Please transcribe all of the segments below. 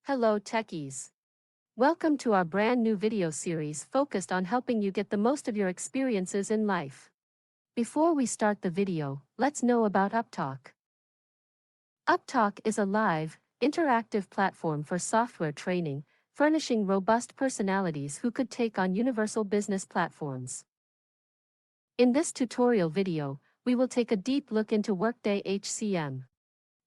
Hello techies. Welcome to our brand new video series focused on helping you get the most of your experiences in life. Before we start the video, let's know about Upptalk. Upptalk is a live, interactive platform for software training, furnishing robust personalities who could take on universal business platforms. In this tutorial video, we will take a deep look into Workday HCM.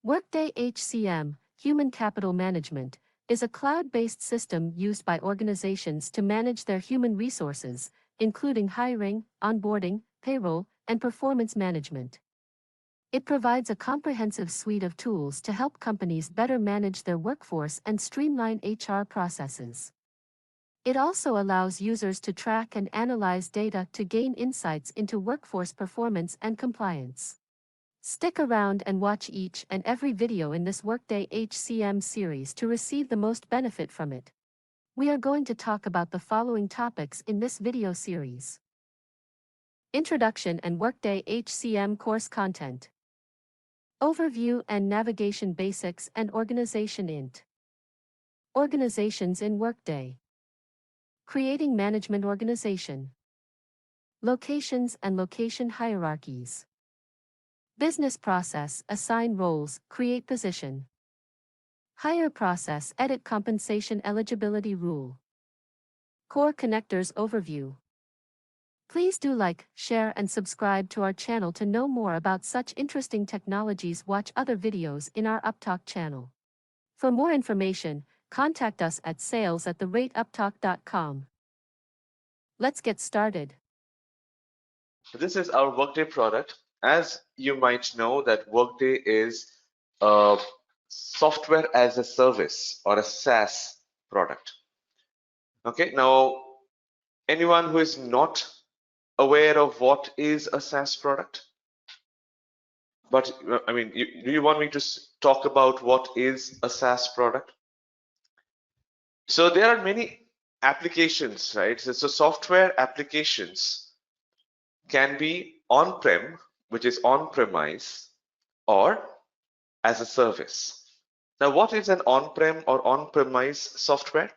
Workday HCM, Human Capital Management, is a cloud-based system used by organizations to manage their human resources, including hiring, onboarding, payroll, and performance management. It provides a comprehensive suite of tools to help companies better manage their workforce and streamline HR processes. It also allows users to track and analyze data to gain insights into workforce performance and compliance. Stick around and watch each and every video in this Workday HCM series to receive the most benefit from it. We are going to talk about the following topics in this video series. Introduction and Workday HCM course content. Overview and navigation basics and organization int. Organizations in Workday. Creating management organization. Locations and location hierarchies. Business process, assign roles, create position. Hire process, edit compensation eligibility rule. Core connectors overview. Please do like, share and subscribe to our channel to know more about such interesting technologies. Watch other videos in our Upptalk channel. For more information, contact us at sales@upptalk.com. Let's get started. This is our Workday product. As you might know, that Workday is a software as a service or a SaaS product. Okay, now anyone who is not aware of what is a SaaS product? But I mean, do you want me to talk about what is a SaaS product? So there are many applications, right? So software applications can be on-prem, which is on-premise, or as a service. Now, what is an on-prem or on-premise software?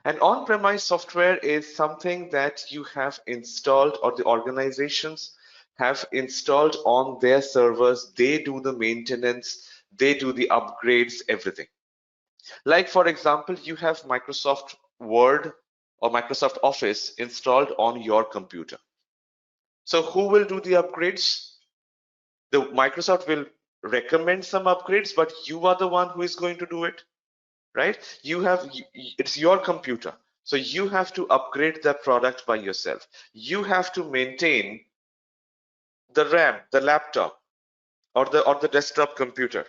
An on-premise software is something that you have installed or the organizations have installed on their servers. They do the maintenance, they do the upgrades, everything. Like, for example, you have Microsoft Word or Microsoft Office installed on your computer. So who will do the upgrades? The Microsoft will recommend some upgrades, but you are the one who is going to do it, right? It's your computer. So you have to upgrade that product by yourself. You have to maintain the RAM, the laptop, or the desktop computer.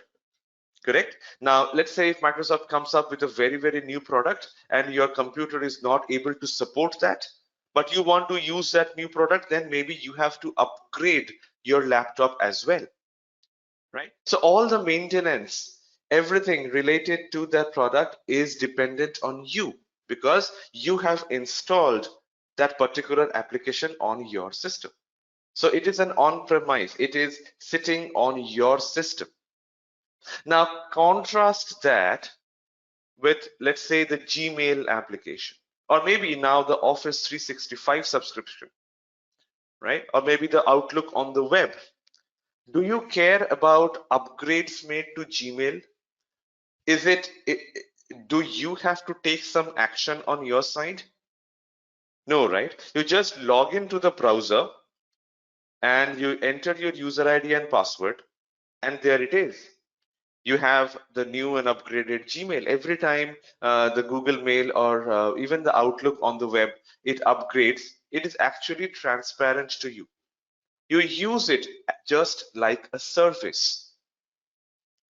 Correct? Now, let's say if Microsoft comes up with a very, very new product and your computer is not able to support that, but you want to use that new product, then maybe you have to upgrade your laptop as well, right? So all the maintenance, everything related to that product is dependent on you because you have installed that particular application on your system. So it is an on-premise, it is sitting on your system. Now contrast that with, let's say, the Gmail application, or maybe now the Office 365 subscription, right? Or maybe the Outlook on the web. Do you care about upgrades made to Gmail? Do you have to take some action on your side? No, right? You just log into the browser and you enter your user ID and password, and there it is. You have the new and upgraded Gmail. Every time the Google Mail or even the Outlook on the web, it upgrades, it is actually transparent to you. You use it just like a service.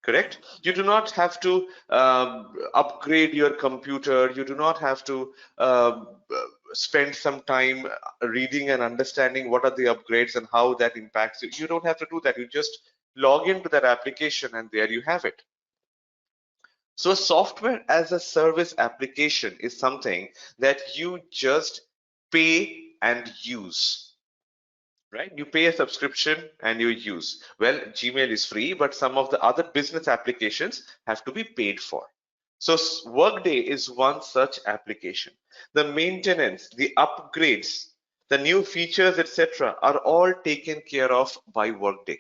Correct? You do not have to upgrade your computer. You do not have to spend some time reading and understanding what are the upgrades and how that impacts you. You don't have to do that. You just log into that application and there you have it. So software as a service application is something that you just pay and use, right? You pay a subscription and you use. Well, Gmail is free, but some of the other business applications have to be paid for. So Workday is one such application. The maintenance, the upgrades, the new features, etc., are all taken care of by Workday.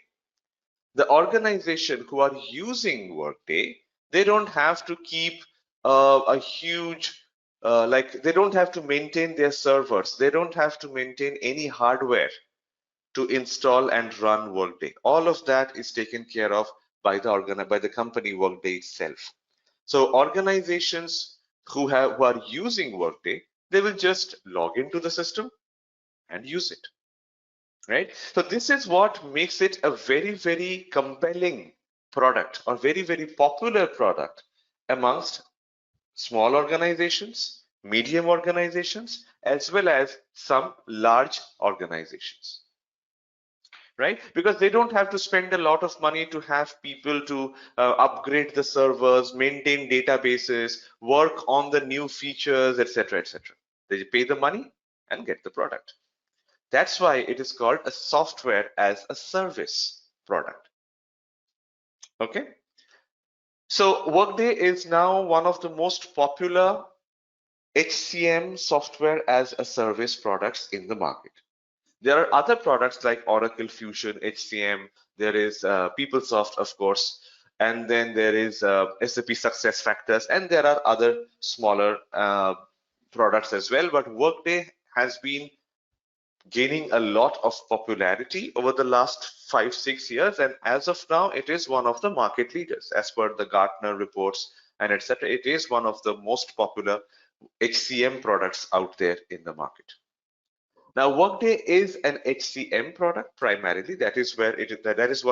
The organization who are using Workday, they don't have to keep a huge, like they don't have to maintain their servers. They don't have to maintain any hardware to install and run Workday. All of that is taken care of by the company Workday itself. So organizations who are using Workday, they will just log into the system and use it, right? So this is what makes it a very, very compelling product or very, very popular product amongst small organizations, medium organizations, as well as some large organizations, right? Because they don't have to spend a lot of money to have people to upgrade the servers, maintain databases, work on the new features, etc., etc. They pay the money and get the product. That's why it is called a software as a service product. Okay. So Workday is now one of the most popular HCM software as a service products in the market. There are other products like Oracle Fusion, HCM, there is PeopleSoft, of course, and then there is SAP SuccessFactors, and there are other smaller products as well. But Workday has been gaining a lot of popularity over the last 5-6 years, and as of now, it is one of the market leaders as per the Gartner reports and etc. It is one of the most popular HCM products out there in the market. Now, Workday is an HCM product primarily. That is what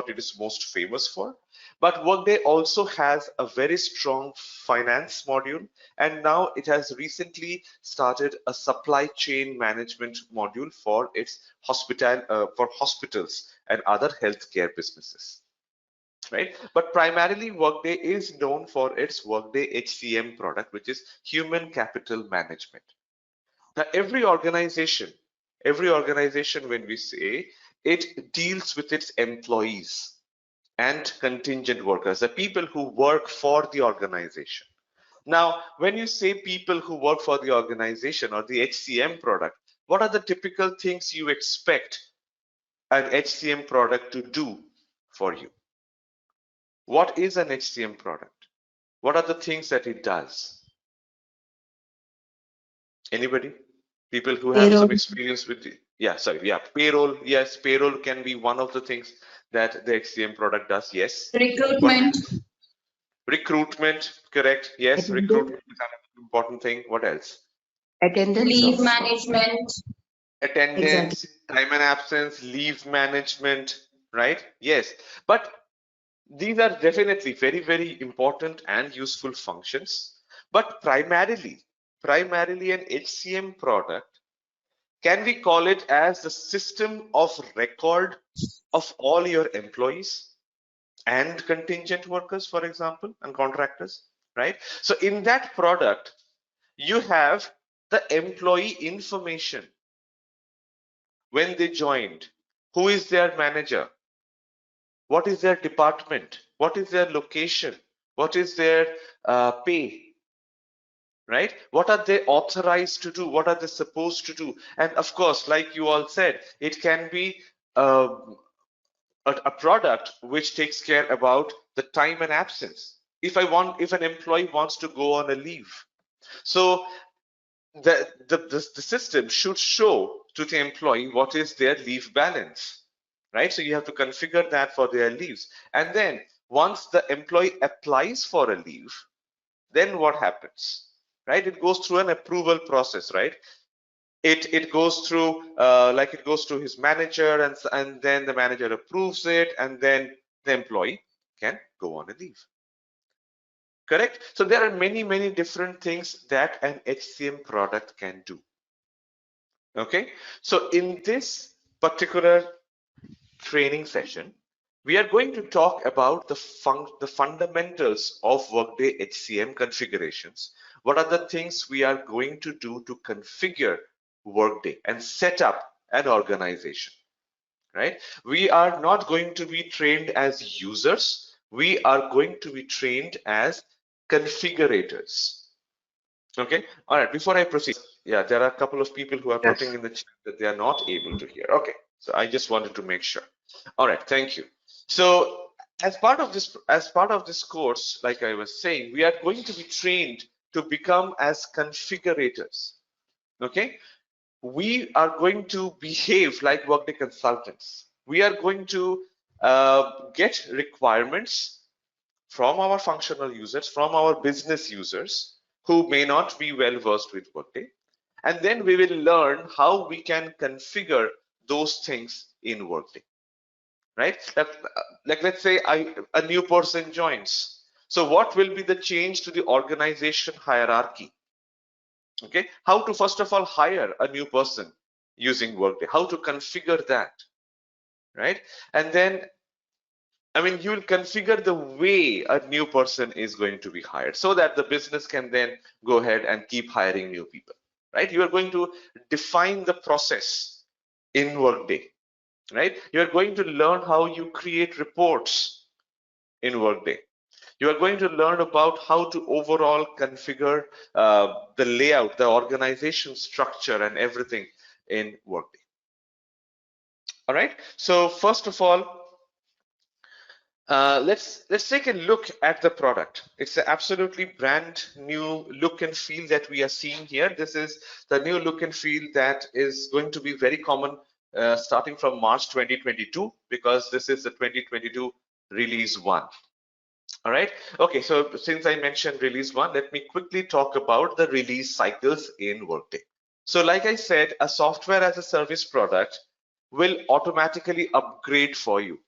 it is most famous for. But Workday also has a very strong finance module, and now it has recently started a supply chain management module for its for hospitals and other healthcare businesses. Right? But primarily, Workday is known for its Workday HCM product, which is human capital management. Now, every organization, when we say it deals with its employees and contingent workers, the people who work for the organization. Now, when you say people who work for the organization or the HCM product, what are the typical things you expect an HCM product to do for you? What is an HCM product? What are the things that it does? Anybody? People who have Payroll. some experience with it. Payroll. Yes, payroll can be one of the things that the HCM product does. Yes. Recruitment. Recruitment, correct. Yes, Attendance. recruitment is an important thing. What else? Attendance. Leave management. Attendance, Exactly. time and absence, leave management, right? Yes. But these are definitely very, very important and useful functions. But primarily an HCM product, can we call it as the system of record of all your employees and contingent workers, for example, and contractors, right? So in that product, you have the employee information when they joined, who is their manager, what is their department, what is their location, what is their pay, right? What are they authorized to do? What are they supposed to do? And of course, like you all said, it can be a product which takes care about the time and absence. If an employee wants to go on a leave, so the system should show to the employee what is their leave balance, right? So you have to configure that for their leaves. And then once the employee applies for a leave, then what happens, right? It goes through an approval process, right? It goes through it goes to his manager, and then the manager approves it, and then the employee can go on a leave. Correct? So there are many different things that an HCM product can do. Okay, so in this particular training session, we are going to talk about the fundamentals of Workday HCM configurations. What are the things we are going to do to configure Workday and set up an organization, right? We are not going to be trained as users. We are going to be trained as configurators. Okay, all right, before I proceed, yeah, there are a couple of people who are putting in the chat that they are not able to hear. Okay, so I just wanted to make sure. All right, thank you. So as part of this course, like I was saying, we are going to be trained to become as configurators. Okay, we are going to behave like Workday consultants. We are going to get requirements from our functional users, from our business users who may not be well versed with Workday. And then we will learn how we can configure those things in Workday, right? Like let's say a new person joins. So what will be the change to the organization hierarchy? Okay, how to first of all hire a new person using Workday, how to configure that, right? And then I mean, you will configure the way a new person is going to be hired so that the business can then go ahead and keep hiring new people, right? You are going to define the process in Workday, right? You are going to learn how you create reports in Workday. You are going to learn about how to overall configure the layout, the organization structure, and everything in Workday. All right. So first of all, let's take a look at the product. It's an absolutely brand new look and feel that we are seeing here. This is the new look and feel that is going to be very common starting from March 2022 because this is the 2022 release 1. All right. Okay. So since I mentioned release 1, let me quickly talk about the release cycles in Workday. So like I said, a software as a service product will automatically upgrade for you.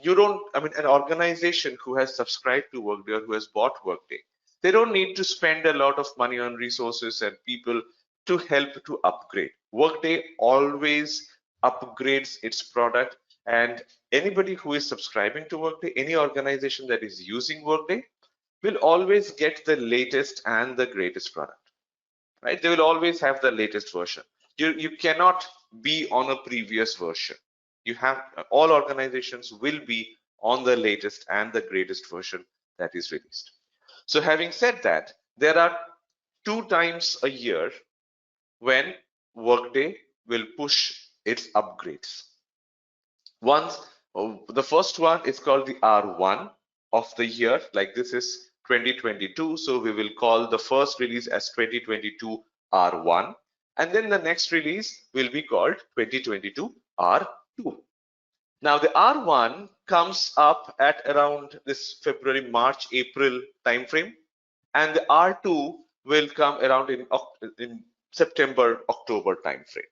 You don't, I mean, an organization who has subscribed to Workday or who has bought Workday, they don't need to spend a lot of money on resources and people to help to upgrade. Workday always upgrades its product, and anybody who is subscribing to Workday, any organization that is using Workday, will always get the latest and the greatest product, right? They will always have the latest version. You cannot be on a previous version. You have all organizations will be on the latest and the greatest version that is released. So having said that, there are 2 times a year when Workday will push its upgrades. Once, the first one is called the R1 of the year, like this is 2022. So we will call the first release as 2022 R1. And then the next release will be called 2022 R2. Now the R1 comes up at around this February, March, April timeframe, and the R2 will come around in September, October timeframe,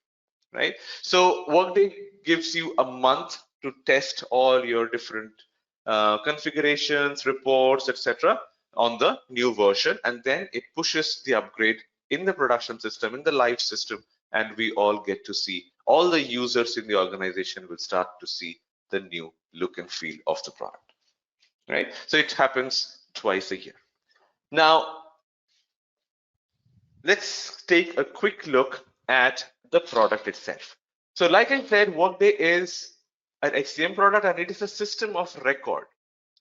right? So Workday gives you a month to test all your different configurations, reports, etc. on the new version, and then it pushes the upgrade in the production system, in the live system, and we all get to see, all the users in the organization will start to see the new look and feel of the product, right? So it happens twice a year. Now, let's take a quick look at the product itself. So like I said, Workday is an HCM product and it is a system of record.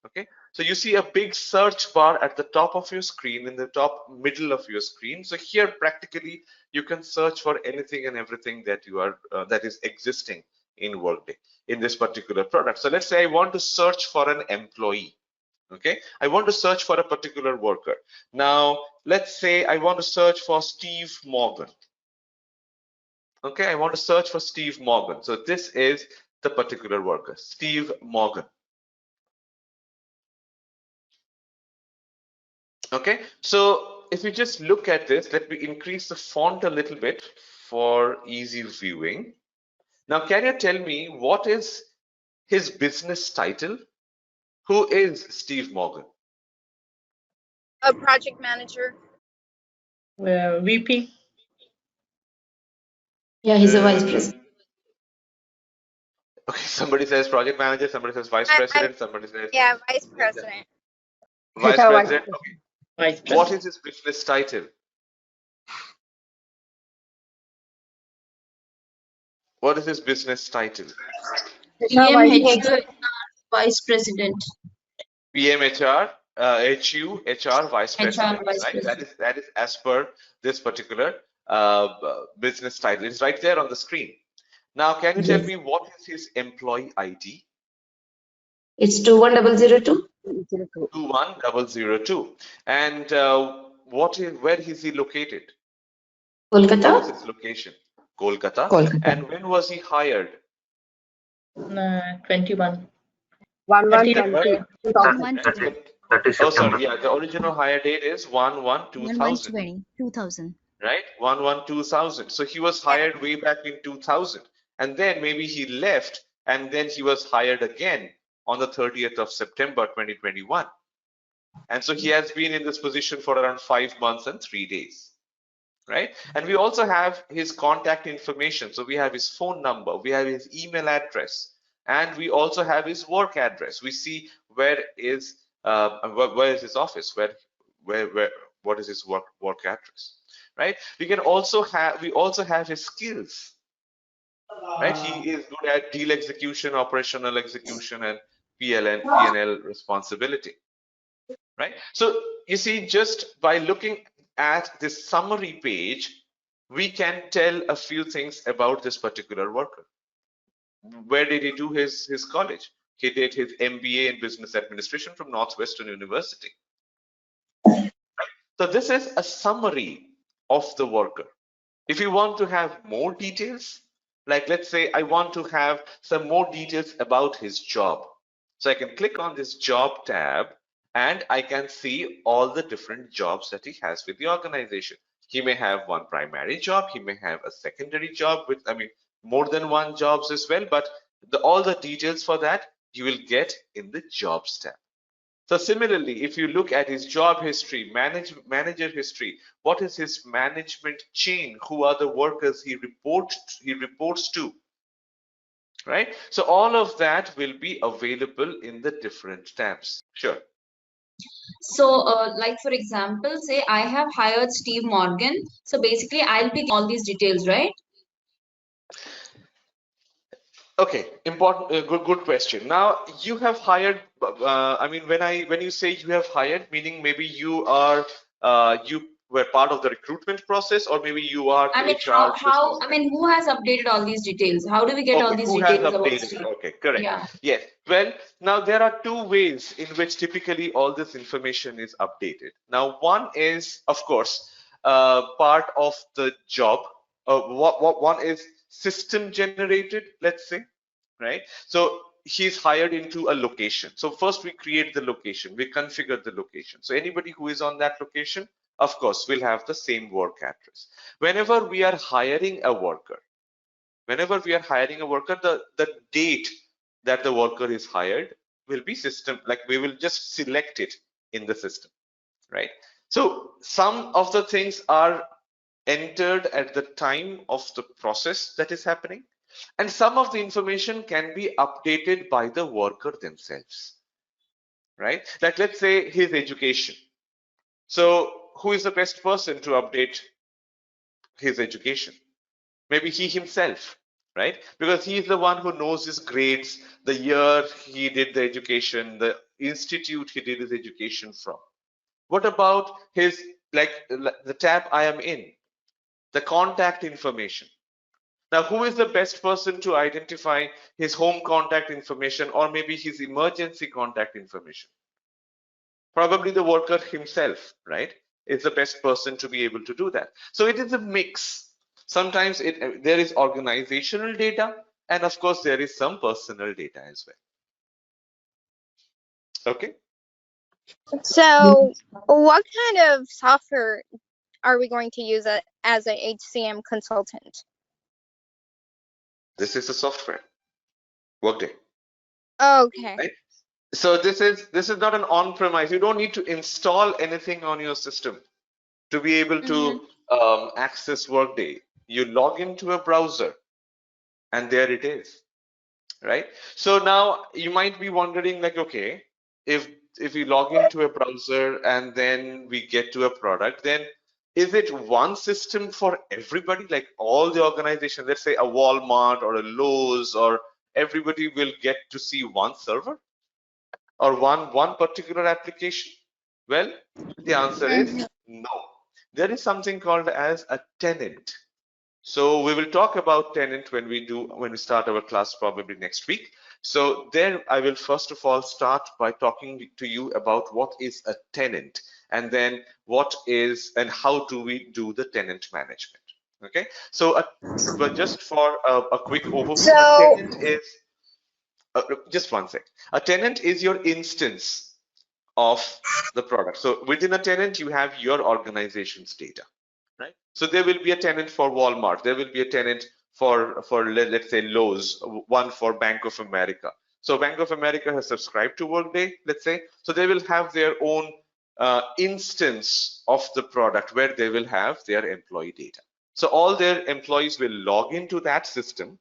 Okay, so you see a big search bar at the top of your screen, in the top middle of your screen. So here practically you can search for anything and everything that you are that is existing in Workday in this particular product. So let's say I want to search for an employee. Okay, I want to search for a particular worker. Now let's say I want to search for Steve Morgan. Okay, I want to search for Steve Morgan. So this is the particular worker, Steve Morgan. Okay, so if you just look at this, let me increase the font a little bit for easy viewing. Now, can you tell me what is his business title? Who is Steve Morgan? A project manager. VP. Yeah, he's a vice president. Okay, somebody says project manager, somebody says vice president, somebody says Vice president. Vice president. Okay. Vice president. What is his business title? What is his business title? PM HR vice president. PM HR HU, HR Vice President, Vice right? President. That is as per this particular business title. It's right there on the screen. Now, can you tell Yes. me what is his employee ID? It's 21002. 21002. And where is he located? Kolkata. What is his location? Kolkata. Kolkata. And when was he hired? 21. 1120. 1120. Oh, sorry. Yeah, the original hire date is 1/1/2000. 1120. 2000. Right? 1/1/2000. So he was hired way back in 2000. And then maybe he left and then he was hired again on the 30th of September 2021. And so he has been in this position for around 5 months and 3 days. Right? And we also have his contact information. So we have his phone number, we have his email address, and we also have his work address. We see where is his office, what is his work address, right? We also have his skills, right? He is good at deal execution, operational execution, and P&L responsibility, right? So you see, just by looking at this summary page, we can tell a few things about this particular worker. Where did he do his college? He did his MBA in business administration from Northwestern University. So this is a summary of the worker. If you want to have more details, like let's say I want to have some more details about his job. So I can click on this job tab and I can see all the different jobs that he has with the organization. He may have one primary job, he may have a secondary job with, more than one jobs as well, but all the details for that you will get in the jobs tab. So similarly, if you look at his job history, manager history, what is his management chain? Who are the workers he reports to? Right? So all of that will be available in the different tabs. Sure. So, like for example, say I have hired Steve Morgan. So basically, I'll be all these details, right? Okay, important, good question. Now you have hired. When you say you have hired, meaning maybe you were part of the recruitment process, or maybe you are I mean, HR. who has updated all these details? How do we get all these details about Steve? Okay, correct. Yeah. Yes. Well, now there are two ways in which typically all this information is updated. Now, one is, of course, part of the job. One is system generated, let's say, right? So he's hired into a location. So first we create the location, we configure the location. So anybody who is on that location, of course, will have the same work address. Whenever we are hiring a worker, the date that the worker is hired will be system, like we will just select it in the system, right? So some of the things are entered at the time of the process that is happening, and some of the information can be updated by the worker themselves, right? Like let's say his education. So who is the best person to update his education? Maybe he himself, right? Because he is the one who knows his grades, the year he did the education, the institute he did his education from. What about his, like the tab I am in, the contact information? Now, who is the best person to identify his home contact information or maybe his emergency contact information? Probably the worker himself, right? Is the best person to be able to do that. So it is a mix. Sometimes there is organizational data, and of course there is some personal data as well. Okay. So what kind of software are we going to use as a HCM consultant? This is a software, Workday. Okay. Right? So this is not an on-premise. You don't need to install anything on your system to be able to access Workday. You log into a browser and there it is, right? So now you might be wondering, like, okay, if we log into a browser and then we get to a product, then is it one system for everybody, like all the organization, let's say a Walmart or a Lowe's, or everybody will get to see one server or one particular application? Well, the answer is no. There is something called as a tenant. So we will talk about tenant when we start our class probably next week. So there I will first of all start by talking to you about what is a tenant, and then what is and how do we do the tenant management. Okay, so but just for a quick overview, a So, tenant is just one sec. A tenant is your instance of the product. So within a tenant, you have your organization's data, right? So there will be a tenant for Walmart. There will be a tenant for let's say Lowe's, one for Bank of America. So Bank of America has subscribed to Workday, let's say. So they will have their own instance of the product where they will have their employee data. So all their employees will log into that system.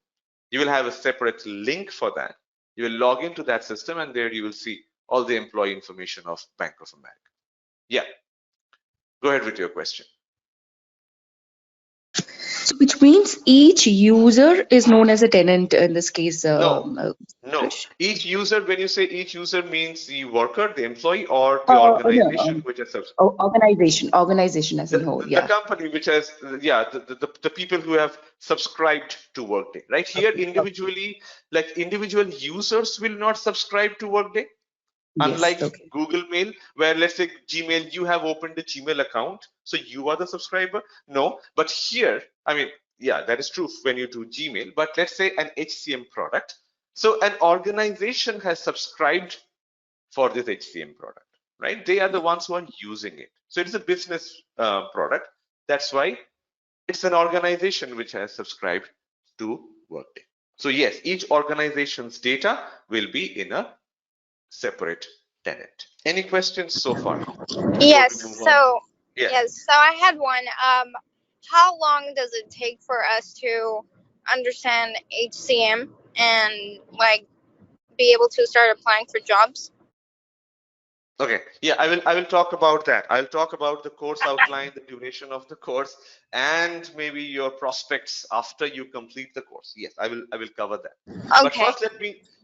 You will have a separate link for that. You will log into that system, and there you will see all the employee information of Bank of America. Yeah, go ahead with your question. So which means each user is known as a tenant in this case. No. Each user, when you say each user, means the worker, the employee, or the No, organization which has organization as a whole. the Yeah. company which has, yeah, the people who have subscribed to Workday, right? Here, individually, like individual users will not subscribe to Workday. Unlike Yes. Okay. Google Mail, where let's say Gmail, you have opened a Gmail account, so you are the subscriber. No, but here, I mean, yeah, that is true when you do Gmail, but let's say an HCM product. So an organization has subscribed for this HCM product, right? They are the ones who are using it. So it's a business product. That's why it's an organization which has subscribed to Workday. So yes, each organization's data will be in a separate tenant. Any questions so far? yes. So, Yeah. yes. So I had one. How long does it take for us to understand HCM and like be able to start applying for jobs? Okay. Yeah, I will talk about that. I'll talk about the course outline, the duration of the course, and maybe your prospects after you complete the course. Yes, I will cover that. Okay.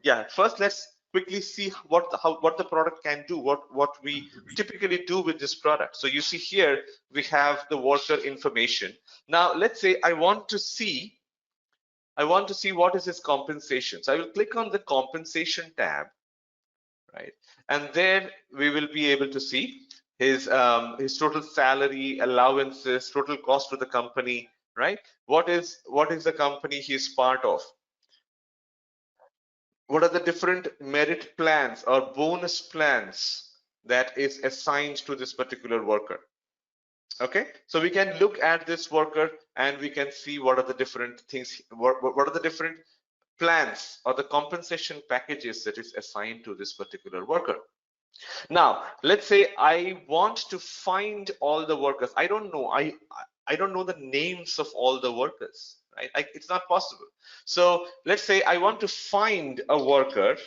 But first let's quickly see what the product can do, what we typically do with this product. So you see here we have the worker information. Now let's say I want to see what is his compensation. So I will click on the compensation tab, right? And then we will be able to see his total salary, allowances, total cost to the company, right? What is the company he's part of? What are the different merit plans or bonus plans that is assigned to this particular worker? Okay, so we can look at this worker and we can see what are the different things, what are the different plans or the compensation packages that is assigned to this particular worker. Now, let's say I want to find all the workers. I don't know. I don't know the names of all the workers, right? It's not possible. So let's say I want to find a worker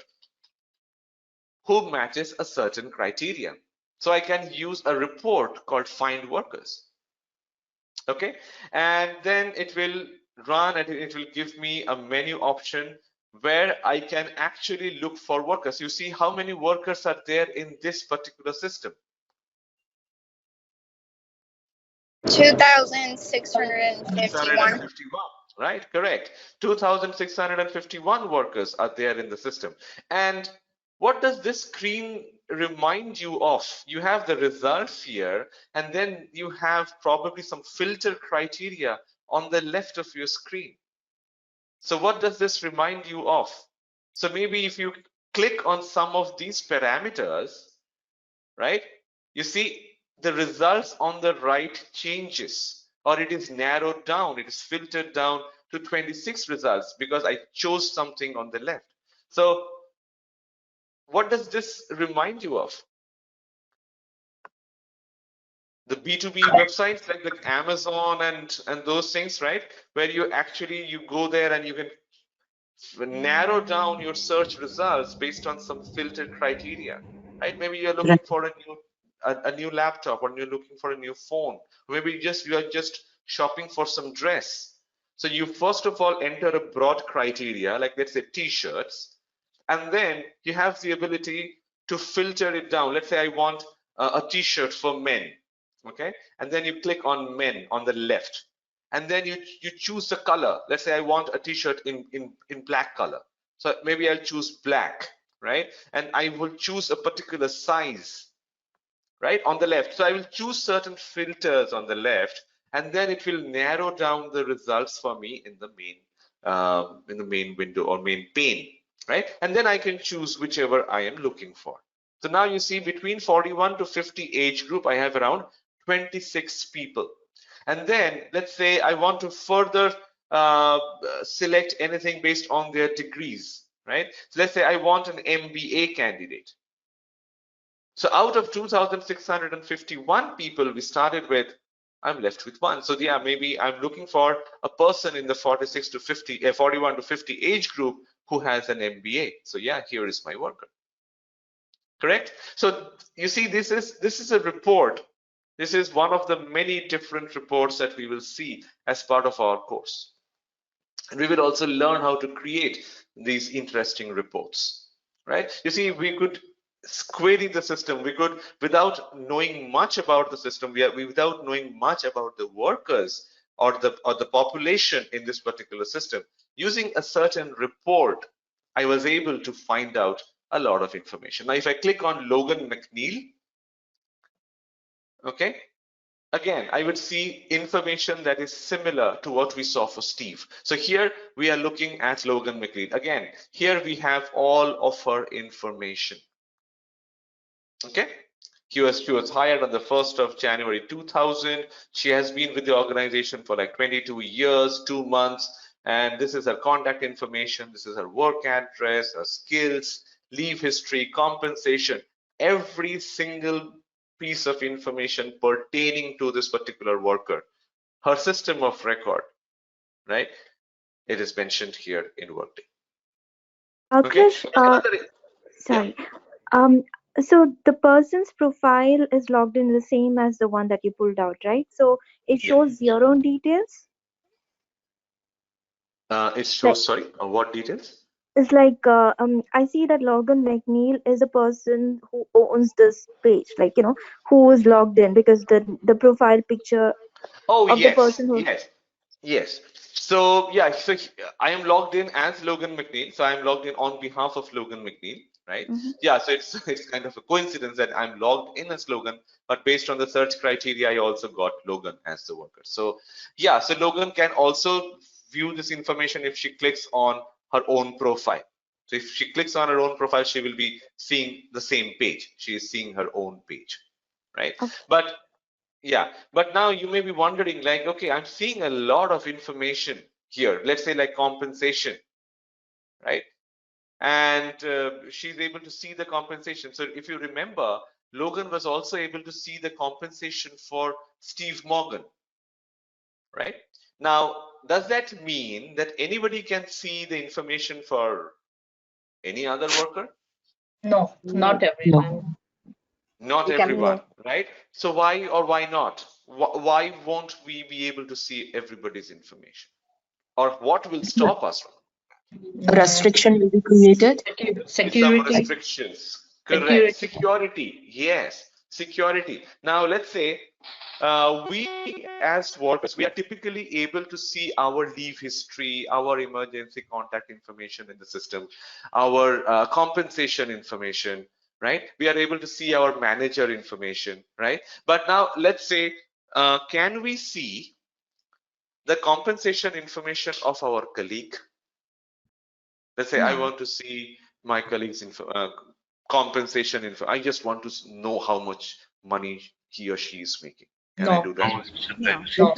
who matches a certain criteria. So I can use a report called find workers. Okay, and then it will run and it will give me a menu option where I can actually look for workers. You see how many workers are there in this particular system? 2,651. Right, correct. 2,651 workers are there in the system. And what does this screen remind you of? You have the results here, and then you have probably some filter criteria on the left of your screen. So what does this remind you of? So maybe if you click on some of these parameters, right, you see the results on the right changes, or it is narrowed down, it is filtered down to 26 results because I chose something on the left. So what does this remind you of? The B2B websites like the Amazon and those things, right? Where you go there and you can narrow down your search results based on some filtered criteria, right? Maybe you're looking for a new laptop, or you're looking for a new phone. Maybe you are just shopping for some dress. So you first of all enter a broad criteria, like let's say t-shirts, and then you have the ability to filter it down. Let's say I want a t-shirt for men, okay, and then you click on men on the left, and then you choose the color. Let's say I want a t-shirt in black color, so maybe I'll choose black, right? And I will choose a particular size, right, on the left. So I will choose certain filters on the left, and then it will narrow down the results for me in the main window or main pane, right? And then I can choose whichever I am looking for. So now you see between 41 to 50 age group, I have around 26 people. And then let's say I want to further select anything based on their degrees, right? So let's say I want an MBA candidate. So out of 2,651 people we started with, I'm left with one. So yeah, maybe I'm looking for a person in the 46 to 50, 41 to 50 age group who has an MBA. So yeah, here is my worker. Correct? So you see, this is a report. This is one of the many different reports that we will see as part of our course. And we will also learn how to create these interesting reports, right? You see, we could query the system. We could, without knowing much about the system, without knowing much about the workers or the population in this particular system, using a certain report, I was able to find out a lot of information. Now, if I click on Logan McNeil, okay, again, I would see information that is similar to what we saw for Steve. So here we are looking at Logan McLean. Again, here we have all of her information. Okay. She was hired on the 1st of January 2000. She has been with the organization for like 22 years, 2 months. And this is her contact information. This is her work address, her skills, leave history, compensation, every single piece of information pertaining to this particular worker, her system of record, right? It is mentioned here in Workday. Okay. Krish, sorry. So the person's profile is logged in the same as the one that you pulled out, right? So it shows your own details. It shows, sorry, what details? It's like I see that Logan McNeil is a person who owns this page, like who is logged in, because the profile picture of the person who yes. So yeah, so I am logged in as Logan McNeil. So I'm logged in on behalf of Logan McNeil, right? Yeah, so it's kind of a coincidence that I'm logged in as Logan, but based on the search criteria, I also got Logan as the worker. So yeah, so Logan can also view this information if she clicks on her own profile. So if she clicks on her own profile, she will be seeing the same page. She is seeing her own page, right? But yeah, but now you may be wondering, like, okay, I'm seeing a lot of information here. Let's say like compensation, right? And she's able to see the compensation. So if you remember, Logan was also able to see the compensation for Steve Morgan, right? Now, does that mean that anybody can see the information for any other worker? No, not everyone. Not everyone, right? So why or why not? Why won't we be able to see everybody's information? Or what will stop us from? A restriction will be created. Security. Some restrictions. Correct. Security. Yes. Security. Now, let's say we as workers, we are typically able to see our leave history, our emergency contact information in the system, our compensation information, right? We are able to see our manager information, right? But now let's say, can we see the compensation information of our colleague? Let's say I want to see my colleague's compensation info. I just want to know how much money he or she is making. Can I do that?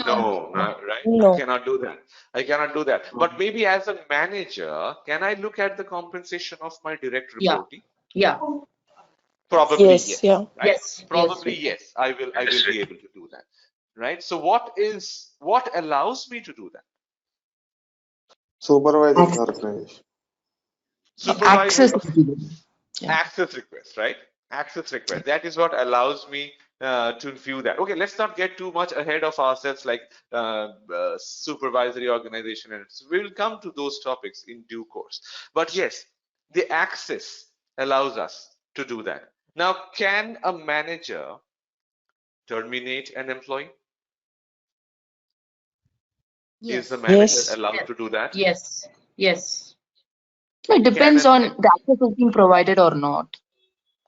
No, right? No. I cannot do that. I cannot do that. But maybe as a manager, can I look at the compensation of my direct reportee? Yeah. Probably Yes. yes. Right? Yes. Probably yes. I will be able to do that. Right? So what allows me to do that? Supervisor organization. Access request, right? Access request. That is what allows me to view that. Okay, let's not get too much ahead of ourselves, like supervisory organization, and we will come to those topics in due course. But yes, the access allows us to do that. Now, can a manager terminate an employee? Is the Yes. manager Yes. allowed to do that? Yes. Yes. It Can depends an on the access is being provided or not.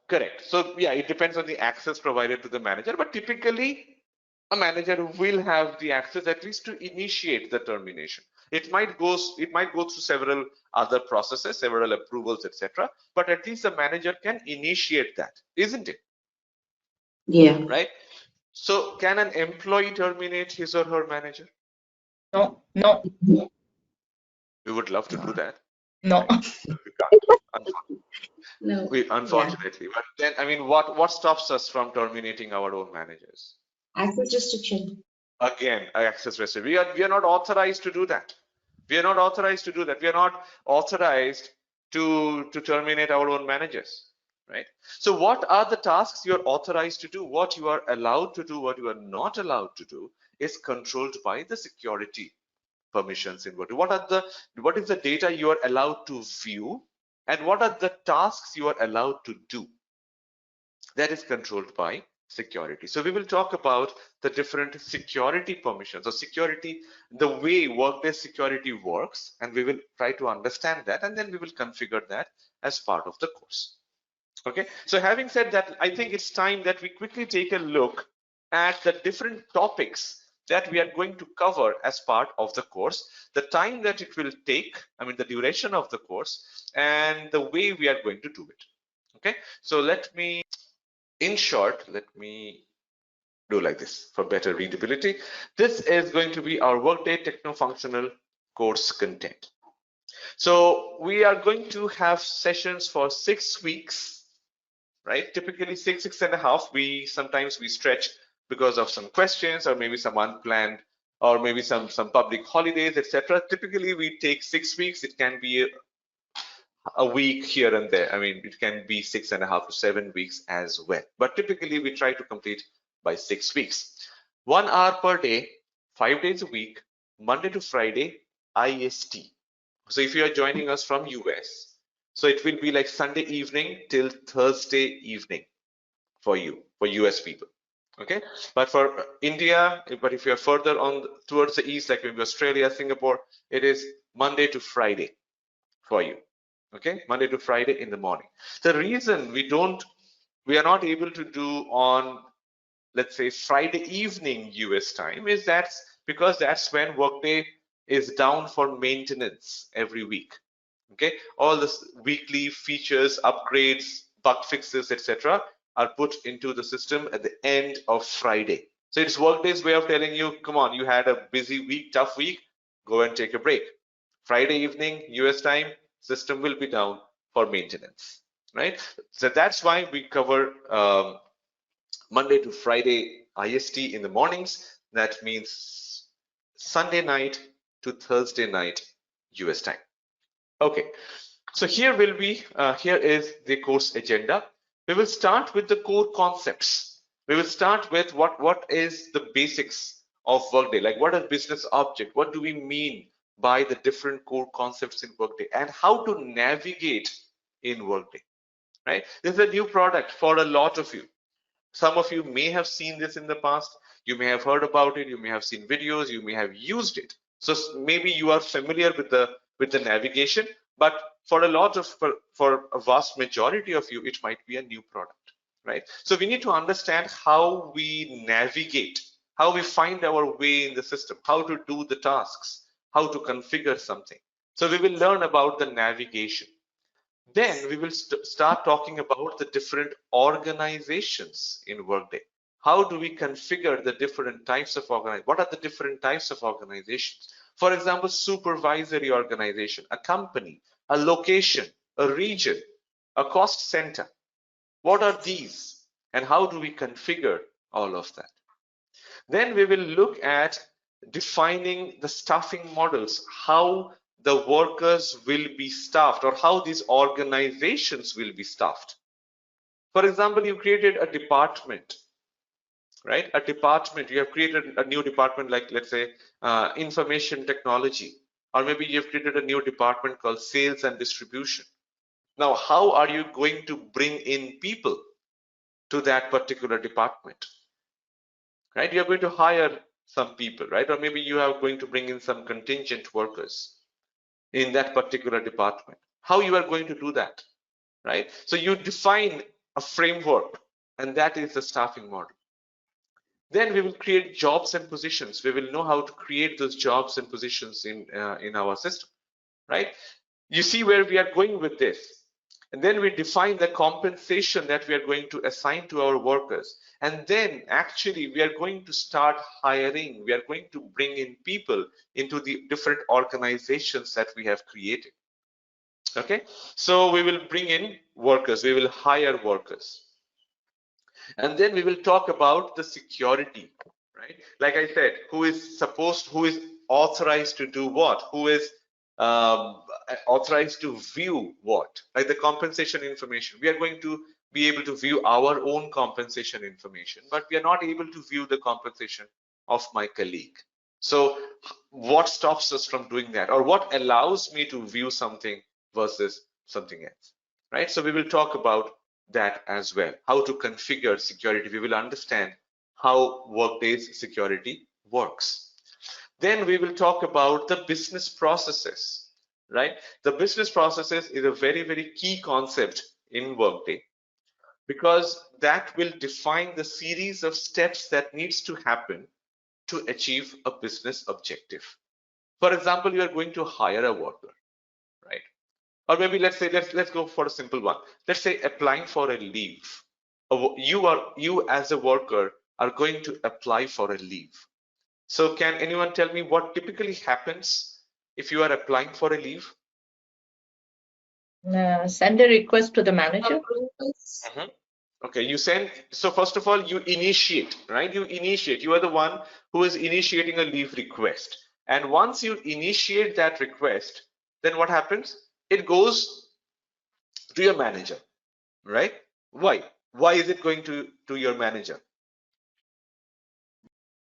Correct. So yeah, it depends on the access provided to the manager, but typically a manager will have the access at least to initiate the termination. It might go through several other processes, several approvals, etc. But at least the manager can initiate that, isn't it? Yeah. Right? So can an employee terminate his or her manager? No. No. We would love to do that, No. right? But we can't. No. Yeah. Unfortunately. But then, I mean, what stops us from terminating our own managers? Access restriction. Again, access restriction. We are not authorized to do that. We are not authorized to do that. We are not authorized to terminate our own managers, right? So what are the tasks you are authorized to do? What you are allowed to do, what you are not allowed to do is controlled by the security permissions in Workday. What is the data you are allowed to view, and what are the tasks you are allowed to do? That is controlled by security. So we will talk about the different security permissions or security, the way Workday security works, and we will try to understand that, and then we will configure that as part of the course. Okay, so having said that, I think it's time that we quickly take a look at the different topics that we are going to cover as part of the course, the time that it will take, I mean the duration of the course, and the way we are going to do it. Okay, so in short, let me do like this for better readability. This is going to be our Workday Techno-Functional course content. So we are going to have sessions for 6 weeks, right? Typically 6.5. Sometimes we stretch because of some questions or maybe some unplanned or maybe some public holidays, etc. Typically we take 6 weeks. It can be a week here and there. I mean, it can be 6.5 to 7 weeks as well. But typically we try to complete by 6 weeks. 1 hour per day, 5 days a week, Monday to Friday, IST. So if you are joining us from US, so it will be like Sunday evening till Thursday evening for you, for US people. Okay, but for India, but if you're further on towards the east, like maybe Australia, Singapore, it is Monday to Friday for you. Okay, Monday to Friday in the morning. The reason we are not able to do on, let's say, Friday evening US time is because that's when Workday is down for maintenance every week. Okay, all this weekly features, upgrades, bug fixes, etc. are put into the system at the end of Friday. So it's Workday's way of telling you, come on, you had a busy week, tough week, go and take a break. Friday evening US time, system will be down for maintenance, right? So that's why we cover Monday to Friday IST in the mornings. That means Sunday night to Thursday night US time. Okay, so here is the course agenda. We will start with the core concepts. We will start with what is the basics of Workday, like what is business object, what do we mean by the different core concepts in Workday, and how to navigate in Workday, right? This is a new product for a lot of you. Some of you may have seen this in the past, you may have heard about it, you may have seen videos, you may have used it. So maybe you are familiar with the navigation, but for a vast majority of you, it might be a new product, right? So we need to understand how we navigate, how we find our way in the system, how to do the tasks, how to configure something. So we will learn about the navigation. Then we will start talking about the different organizations in Workday. How do we configure the different types of organizations? What are the different types of organizations? For example, supervisory organization, a company, a location, a region, a cost center. What are these? And how do we configure all of that? Then we will look at defining the staffing models, how the workers will be staffed or how these organizations will be staffed. For example, you created a department, right? A department, you have created a new department like, let's say, information technology, or maybe you've created a new department called sales and distribution. Now, how are you going to bring in people to that particular department, right? You're going to hire some people, right? Or maybe you are going to bring in some contingent workers in that particular department. How you are going to do that, right? So you define a framework, and that is the staffing model. Then we will create jobs and positions. We will know how to create those jobs and positions in our system, right? You see where we are going with this. And then we define the compensation that we are going to assign to our workers. And then actually we are going to start hiring. We are going to bring in people into the different organizations that we have created. Okay, so we will bring in workers, we will hire workers. And then we will talk about the security, right? Like I said, who is authorized to do what? Who is authorized to view what? Like the compensation information. We are going to be able to view our own compensation information, but we are not able to view the compensation of my colleague. So what stops us from doing that? Or what allows me to view something versus something else, right? So we will talk about that as well, how to configure security. We will understand how Workday's security works. Then we will talk about the business processes, right? The business processes is a very, very key concept in Workday, because that will define the series of steps that needs to happen to achieve a business objective. For example, you are going to hire a worker, right? Or maybe let's go for a simple one. Let's say applying for a leave. You as a worker are going to apply for a leave. So can anyone tell me what typically happens if you are applying for a leave? Send a request to the manager. Okay, you send. So first of all, you initiate, right? You initiate. You are the one who is initiating a leave request. And once you initiate that request, then what happens? It goes to your manager, right? Why? Why is it going to your manager?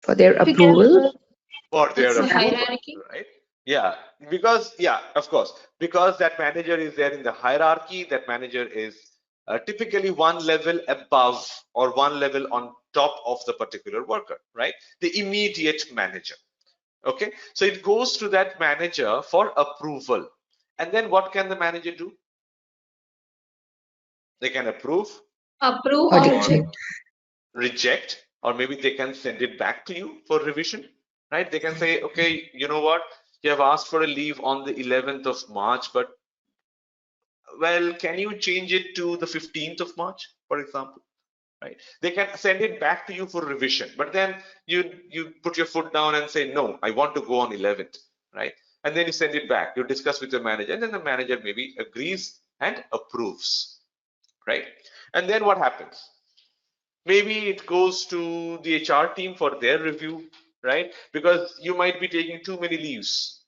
For their approval. For their It's a approval, hierarchy, right? Yeah, because of course, because that manager is there in the hierarchy. That manager is typically one level above or one level on top of the particular worker, right? The immediate manager. Okay, so it goes to that manager for approval. And then what can the manager do? They can approve or reject, or maybe they can send it back to you for revision, right? They can say, okay, you know what, you have asked for a leave on the 11th of March, but well, can you change it to the 15th of March, for example, right? They can send it back to you for revision, but then you put your foot down and say, no, I want to go on 11th, right? And then you send it back, you discuss with your manager, and then the manager maybe agrees and approves, right? And then what happens? Maybe it goes to the HR team for their review, right? Because you might be taking too many leaves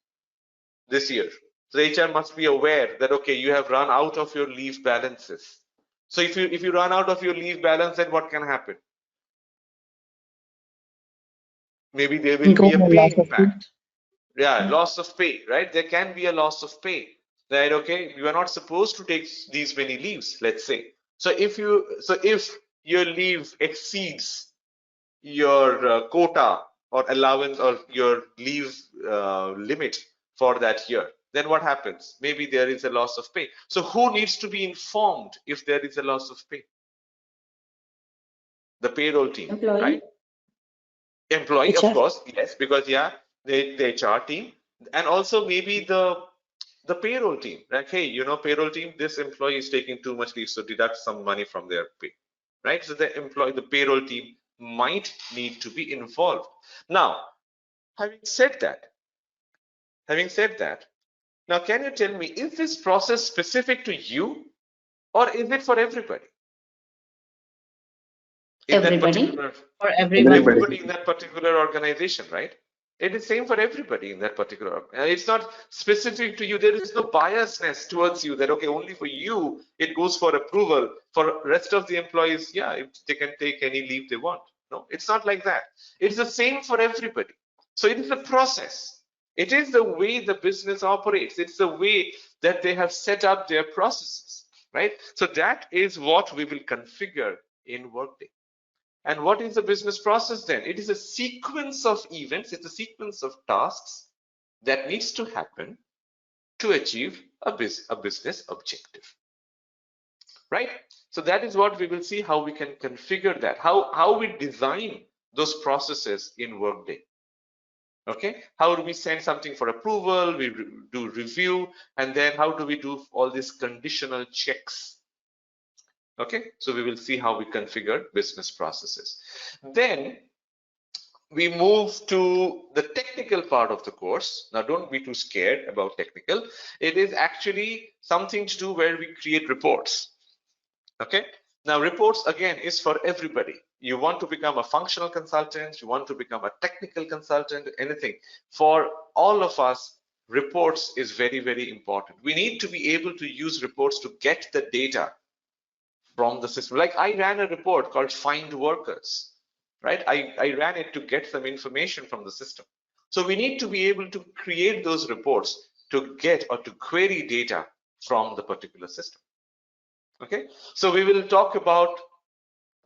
this year. So the HR must be aware that, okay, you have run out of your leave balances. So if you run out of your leave balance, then what can happen? Maybe there will be a pay impact. Yeah, loss of pay, right? There can be a loss of pay, right? Okay, you are not supposed to take these many leaves, let's say. So if your leave exceeds your quota or allowance or your leave limit for that year, then what happens? Maybe there is a loss of pay. So who needs to be informed if there is a loss of pay? The payroll team, Employee. right? Employee, HR. of course, yes, because yeah, the HR team, and also maybe the payroll team. Like, hey, payroll team, this employee is taking too much leave, so deduct some money from their pay, right? So the payroll team might need to be involved. Now, having said that, now can you tell me, is this process specific to you or is it for everybody? Everybody. For everybody. In that particular organization, right? It is same for everybody in that particular. It's not specific to you. There is no biasness towards you that, okay, only for you it goes for approval. For rest of the employees, yeah, if they can take any leave they want. No, it's not like that. It's the same for everybody. So it is a process. It is the way the business operates. It's the way that they have set up their processes, right? So that is what we will configure in Workday. And what is the business process then? It is a sequence of events, it's a sequence of tasks that needs to happen to achieve a business objective, right? So that is what we will see, how we can configure that, how we design those processes in Workday. Okay, how do we send something for approval, we do review, and then how do we do all these conditional checks? Okay, so we will see how we configure business processes. Then we move to the technical part of the course. Now, don't be too scared about technical. It is actually something to do where we create reports. Okay, now reports again is for everybody. You want to become a functional consultant, you want to become a technical consultant, anything. For all of us, reports is very, very important. We need to be able to use reports to get the data from the system. Like I ran a report called Find Workers, right? I ran it to get some information from the system. So we need to be able to create those reports to get or to query data from the particular system. Okay, so we will talk about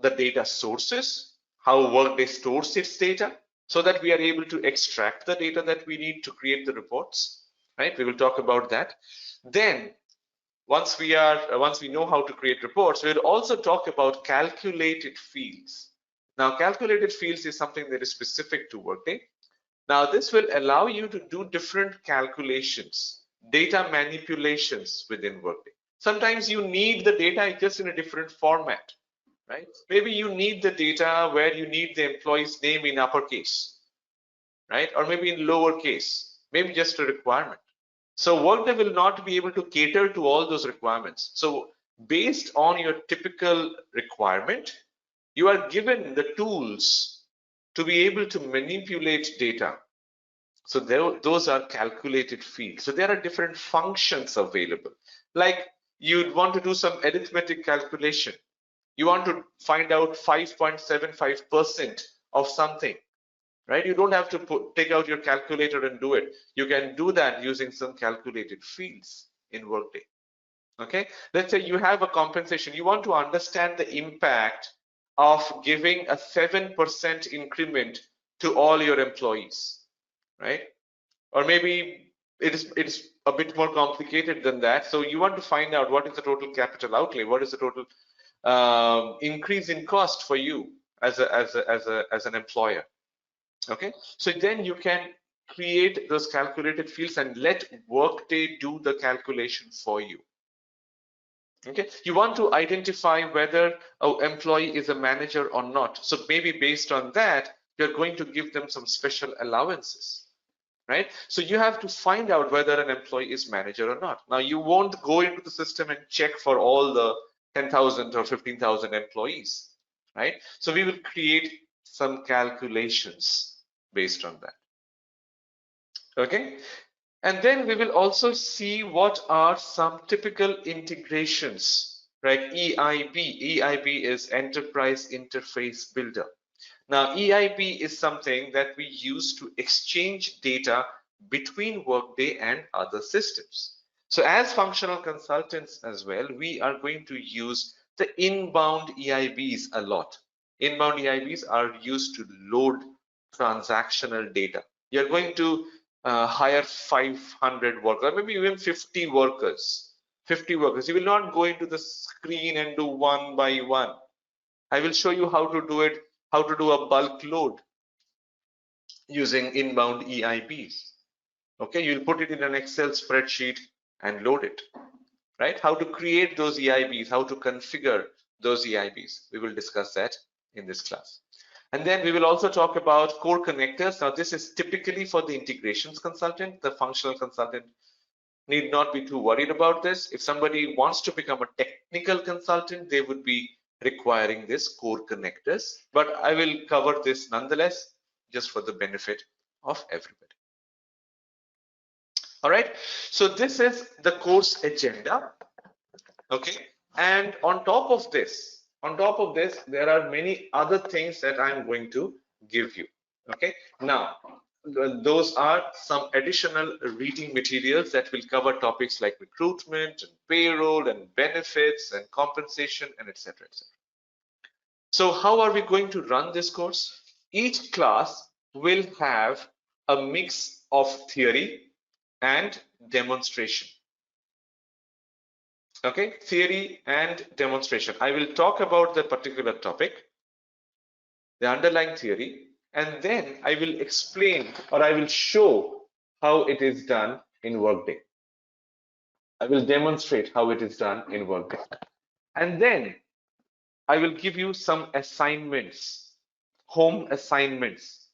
the data sources, how Workday stores its data so that we are able to extract the data that we need to create the reports, right? We will talk about that. Then once we know how to create reports, we'll also talk about calculated fields. Now, calculated fields is something that is specific to Workday. Now, this will allow you to do different calculations, data manipulations within Workday. Sometimes you need the data just in a different format, right? Maybe you need the data where you need the employee's name in uppercase, right? Or maybe in lowercase, maybe just a requirement. So Workday will not be able to cater to all those requirements. So based on your typical requirement, you are given the tools to be able to manipulate data. So those are calculated fields. So there are different functions available. Like you'd want to do some arithmetic calculation. You want to find out 5.75% of something, right? You don't have to take out your calculator and do it. You can do that using some calculated fields in Workday. Okay, let's say you have a compensation. You want to understand the impact of giving a 7% increment to all your employees, right? Or maybe it's a bit more complicated than that. So you want to find out what is the total capital outlay, what is the total increase in cost for you as an employer. Okay, so then you can create those calculated fields and let Workday do the calculation for you. Okay, you want to identify whether an employee is a manager or not. So maybe based on that, you're going to give them some special allowances, right? So you have to find out whether an employee is manager or not. Now you won't go into the system and check for all the 10,000 or 15,000 employees, right? So we will create some calculations based on that. Okay, and then we will also see what are some typical integrations, right? EIB is Enterprise Interface Builder. Now, EIB is something that we use to exchange data between Workday and other systems. So as functional consultants as well, we are going to use the inbound EIBs a lot. Inbound EIBs are used to load transactional data. You're going to hire 500 workers, maybe even 50 workers. 50 workers. You will not go into the screen and do one by one. I will show you how to do it, how to do a bulk load using inbound EIBs. Okay, you'll put it in an Excel spreadsheet and load it, right? How to create those EIBs, how to configure those EIBs. We will discuss that in this class. And then we will also talk about core connectors. Now, this is typically for the integrations consultant. The functional consultant need not be too worried about this. If somebody wants to become a technical consultant, they would be requiring this core connectors. But I will cover this nonetheless, just for the benefit of everybody. All right. So this is the course agenda. Okay. And on top of this, there are many other things that I'm going to give you. Okay, now those are some additional reading materials that will cover topics like recruitment and payroll and benefits and compensation and etc. So how are we going to run this course? Each class will have a mix of theory and demonstration. Okay, theory and demonstration. I will talk about the particular topic, the underlying theory, and then I will explain or I will show how it is done in Workday. I will demonstrate how it is done in Workday. And then I will give you some assignments, home assignments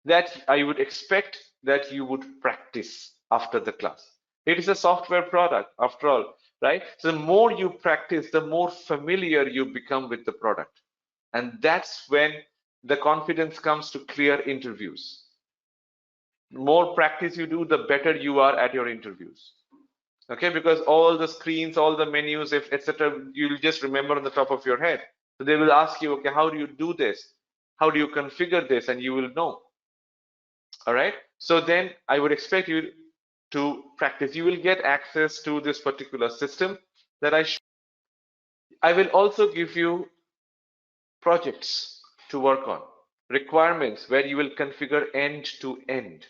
that I would expect that you would practice after the class. It is a software product after all, right? So the more you practice, the more familiar you become with the product. And that's when the confidence comes to clear interviews. The more practice you do, the better you are at your interviews. Okay, because all the screens, all the menus, if etc., you'll just remember on the top of your head. So they will ask you, okay, how do you do this? How do you configure this? And you will know. All right. So then I would expect you to practice. You will get access to this particular system that I will also give you projects to work on, requirements where you will configure end to end.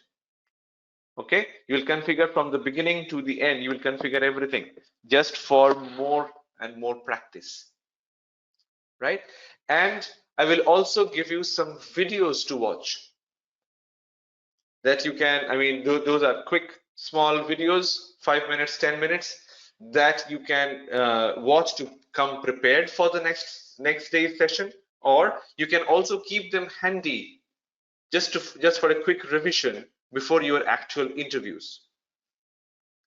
Okay, you will configure from the beginning to the end. You will configure everything just for more and more practice, right? And I will also give you some videos to watch that you can, I mean, those are quick, small videos, 5 minutes, 10 minutes that you can watch to come prepared for the next day's session, or you can also keep them handy just for a quick revision before your actual interviews.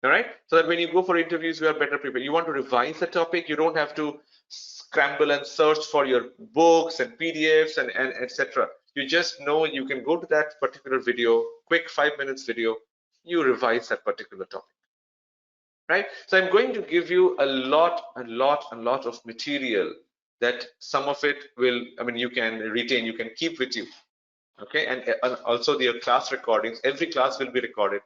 All right, so that when you go for interviews, you are better prepared. You want to revise the topic, you don't have to scramble and search for your books and PDFs and etc. You just know you can go to that particular video, quick 5 minutes video, you revise that particular topic. Right, so I'm going to give you a lot of material that some of it will, I mean, you can retain, you can keep with you. Okay, and also your class recordings, every class will be recorded.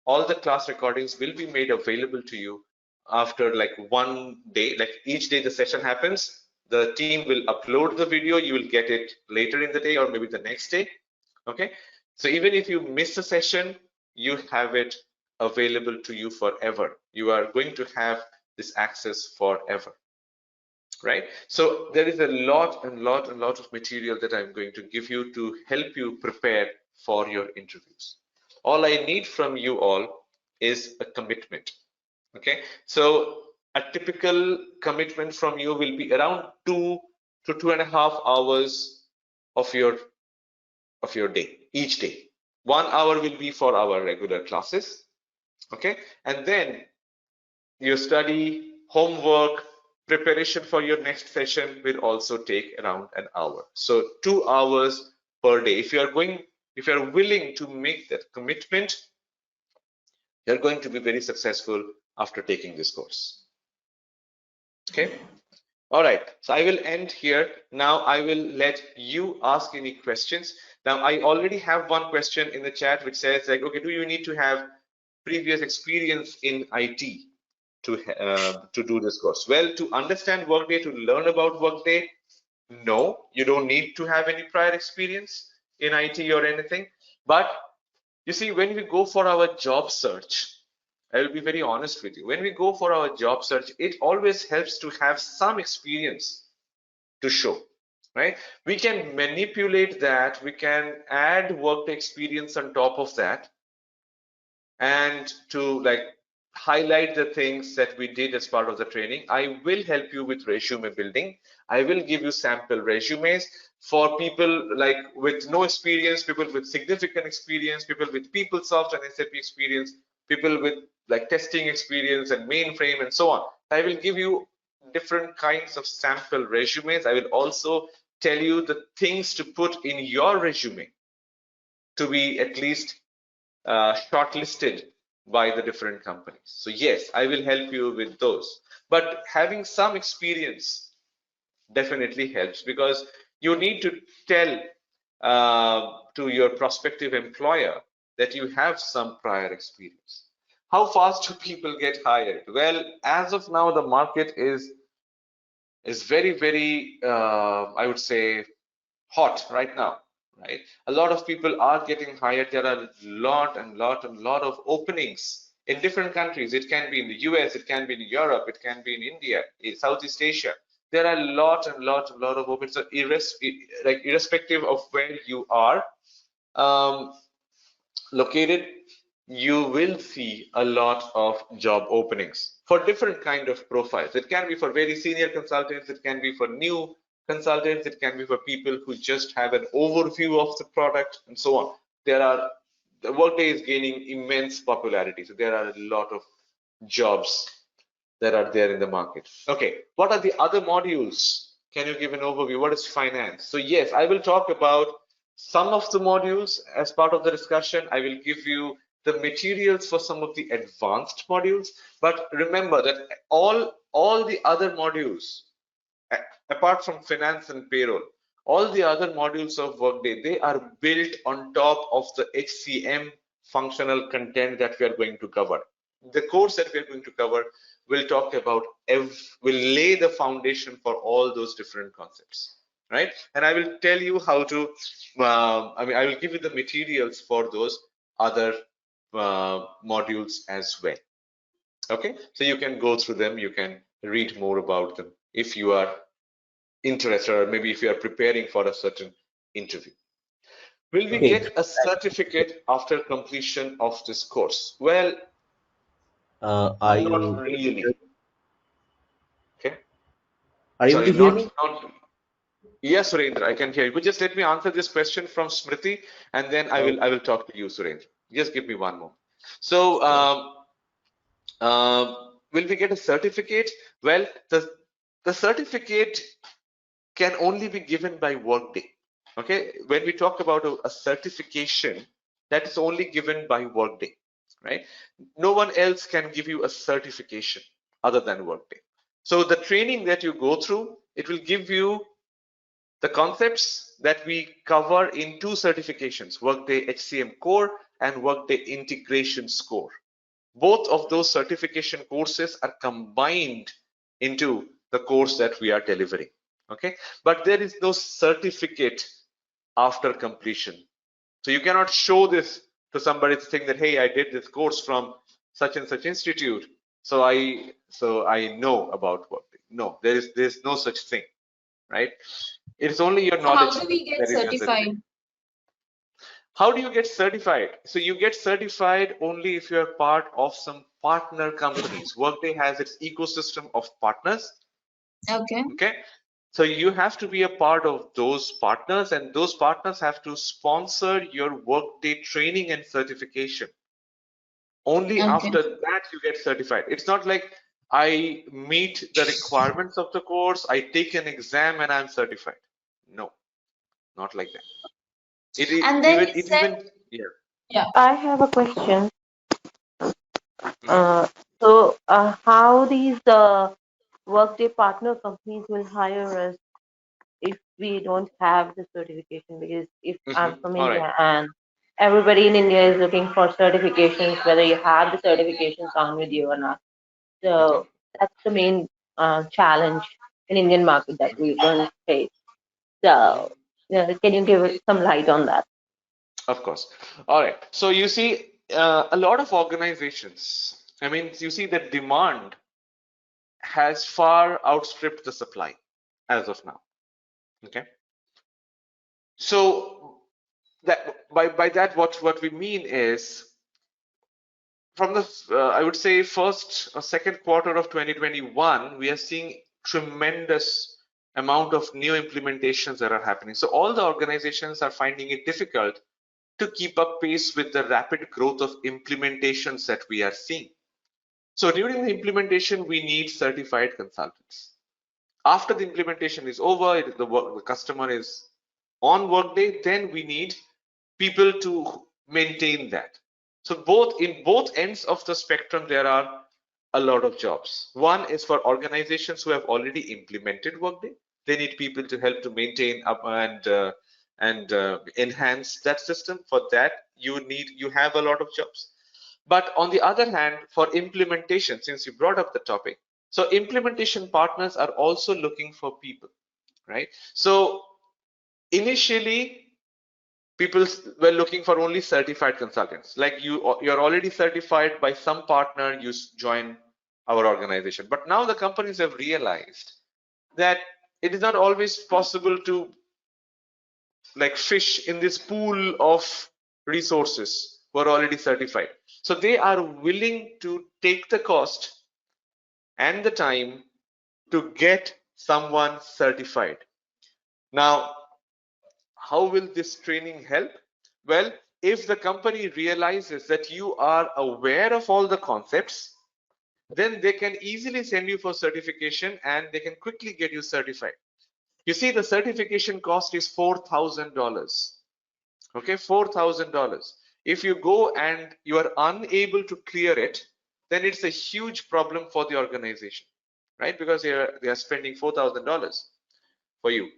All the class recordings will be made available to you after like 1 day, like each day the session happens, the team will upload the video, you will get it later in the day or maybe the next day. Okay, so even if you miss a session, you have it available to you forever. You are going to have this access forever, right? So there is a lot of material that I'm going to give you to help you prepare for your interviews. All I need from you all is a commitment. Okay, so a typical commitment from you will be around 2 to 2.5 hours of your day, each day. 1 hour will be for our regular classes. Okay, and then your study, homework, preparation for your next session will also take around an hour. So 2 hours per day. If you are willing to make that commitment, you're going to be very successful after taking this course. Okay. All right. So I will end here. Now I will let you ask any questions. Now I already have one question in the chat which says like, okay, do you need to have previous experience in IT to do this course? Well, to understand Workday, to learn about Workday, no, you don't need to have any prior experience in IT or anything. But you see, when we go for our job search, I will be very honest with you. When we go for our job search, it always helps to have some experience to show, right? We can manipulate that. We can add Workday experience on top of that, and to like highlight the things that we did as part of the training. I will help you with resume building. I will give you sample resumes for people like with no experience, people with significant experience, people with PeopleSoft and SAP experience, people with like testing experience and mainframe and so on. I will give you different kinds of sample resumes. I will also tell you the things to put in your resume to be at least shortlisted by the different companies. So yes, I will help you with those. But having some experience definitely helps, because you need to tell to your prospective employer that you have some prior experience. How fast do people get hired? Well, as of now, the market is is very, very, I would say, hot right now, right? A lot of people are getting hired. There are a lot of openings in different countries. It can be in the US, it can be in Europe, it can be in India, in Southeast Asia. There are a lot of openings. So irrespective of where you are located, you will see a lot of job openings for different kind of profiles. It can be for very senior consultants, it can be for new consultants, it can be for people who just have an overview of the product and so on. The Workday is gaining immense popularity, so there are a lot of jobs that are there in the market. Okay, what are the other modules? Can you give an overview? What is finance? So yes, I will talk about some of the modules as part of the discussion. I will give you the materials for some of the advanced modules, but remember that all the other modules, apart from finance and payroll, all the other modules of Workday, they are built on top of the HCM functional content that we are going to cover. The course that we are going to cover will talk about, will lay the foundation for all those different concepts, right? And I will tell you how to, I will give you the materials for those other modules as well. Okay, so you can go through them, you can read more about them if you are interested, or maybe if you are preparing for a certain interview. Will we get a certificate after completion of this course? Well, not really. Okay. Are you able to hear me? Yes, Surendra, I can hear you. But just let me answer this question from Smriti, and then I will talk to you, Surendra. Just give me one more. So, will we get a certificate? Well, the certificate can only be given by Workday. Okay, when we talk about a certification, that is only given by Workday, right? No one else can give you a certification other than Workday. So the training that you go through, it will give you the concepts that we cover in two certifications, Workday HCM Core and Workday Integration Core. Both of those certification courses are combined into the course that we are delivering. Okay, but there is no certificate after completion. So you cannot show this to somebody to think that, hey, I did this course from such and such institute, so I know about Workday. No, there's no such thing, right? It's only your knowledge. How do we get certified? How do you get certified? So you get certified only if you're part of some partner companies. Workday has its ecosystem of partners. Okay. Okay. So you have to be a part of those partners, and those partners have to sponsor your Workday training and certification. Only after that you get certified. It's not like I meet the requirements of the course, I take an exam and I'm certified. No, not like that. Yeah. I have a question. How these Workday partner companies will hire us if we don't have the certification? Because if I'm from India and everybody in India is looking for certifications, whether you have the certifications on with you or not. So that's the main challenge in Indian market that we don't face. So can you give some light on that? Of course. All right. So you see, a lot of organizations, I mean, you see that demand has far outstripped the supply as of now. Okay. So that by that, what we mean is, from the I would say first or second quarter of 2021, we are seeing tremendous amount of new implementations that are happening. So all the organizations are finding it difficult to keep up pace with the rapid growth of implementations that we are seeing. So during the implementation, we need certified consultants. After the implementation is over, the customer is on Workday, then we need people to maintain that. So in both ends of the spectrum, there are a lot of jobs. One is for organizations who have already implemented Workday. They need people to help to maintain up and enhance that system. For that, you have a lot of jobs. But on the other hand, for implementation, since you brought up the topic, So implementation partners are also looking for people, right? So initially, people were looking for only certified consultants. Like you're already certified by some partner, you join our organization. But now the companies have realized that it is not always possible to like fish in this pool of resources who are already certified. So they are willing to take the cost and the time to get someone certified. Now, how will this training help? Well, if the company realizes that you are aware of all the concepts, then they can easily send you for certification and they can quickly get you certified. You see, the certification cost is $4,000. Okay, $4,000. If you go and you are unable to clear it, then it's a huge problem for the organization, right? Because they are spending $4,000 for you,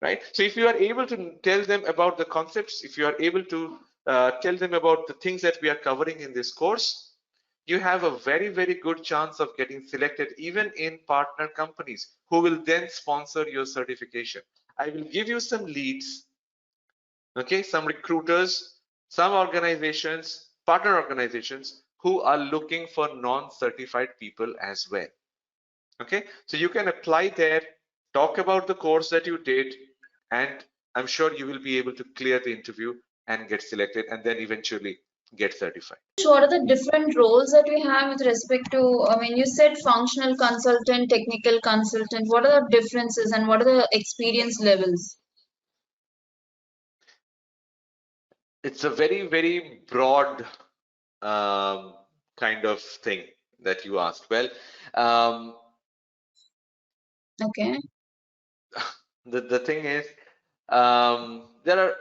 right? So if you are able to tell them about the concepts, if you are able to tell them about the things that we are covering in this course, you have a very, very good chance of getting selected even in partner companies who will then sponsor your certification. I will give you some leads, okay, some recruiters, some organizations, partner organizations who are looking for non-certified people as well. Okay, so you can apply there, talk about the course that you did, and I'm sure you will be able to clear the interview and get selected and then eventually get certified. What are the different roles that we have with respect to, I mean, you said functional consultant, technical consultant. What are the differences and what are the experience levels? It's a very, very broad kind of thing that you asked. Well, okay. The thing is, there are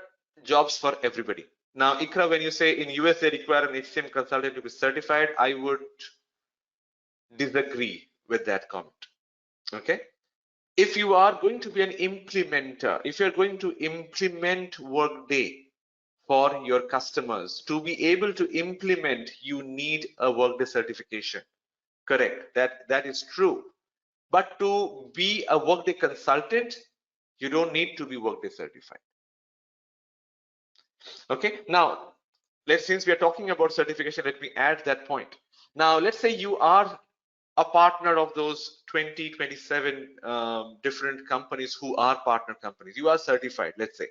jobs for everybody. Now, Ikra, when you say in US they require an HCM consultant to be certified, I would disagree with that comment. Okay, if you are going to be an implementer, if you're going to implement Workday for your customers, to be able to implement, you need a Workday certification. Correct, that is true. But to be a Workday consultant, you don't need to be Workday certified. Okay, now since we are talking about certification, let me add that point. Now, let's say you are a partner of those 27 different companies who are partner companies. You are certified, let's say.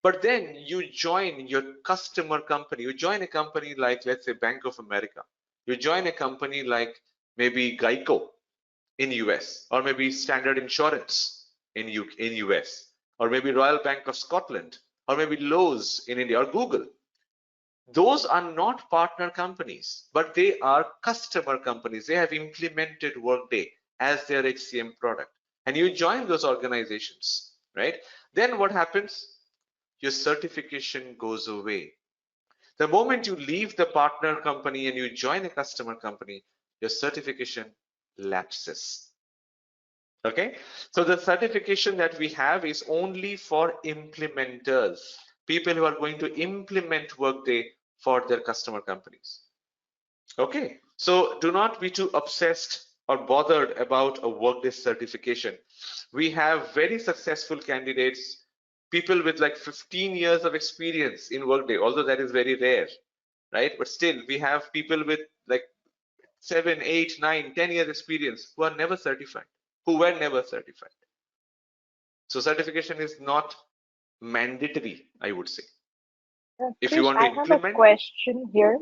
But then you join your customer company. You join a company like, let's say, Bank of America. You join a company like maybe Geico in US, or maybe Standard Insurance in US, or maybe Royal Bank of Scotland, or maybe Lowe's in India, or Google. Those are not partner companies, but they are customer companies. They have implemented Workday as their HCM product. And you join those organizations, right? Then what happens? Your certification goes away. The moment you leave the partner company and you join a customer company, your certification lapses. Okay, so the certification that we have is only for implementers, people who are going to implement Workday for their customer companies. Okay, so do not be too obsessed or bothered about a Workday certification. We have very successful candidates, people with like 15 years of experience in Workday, although that is very rare, right? But still, we have people with like 7, 8, 9, 10 years experience who are never certified, who were never certified. So certification is not mandatory, I would say. If you want to implement, I have a question here.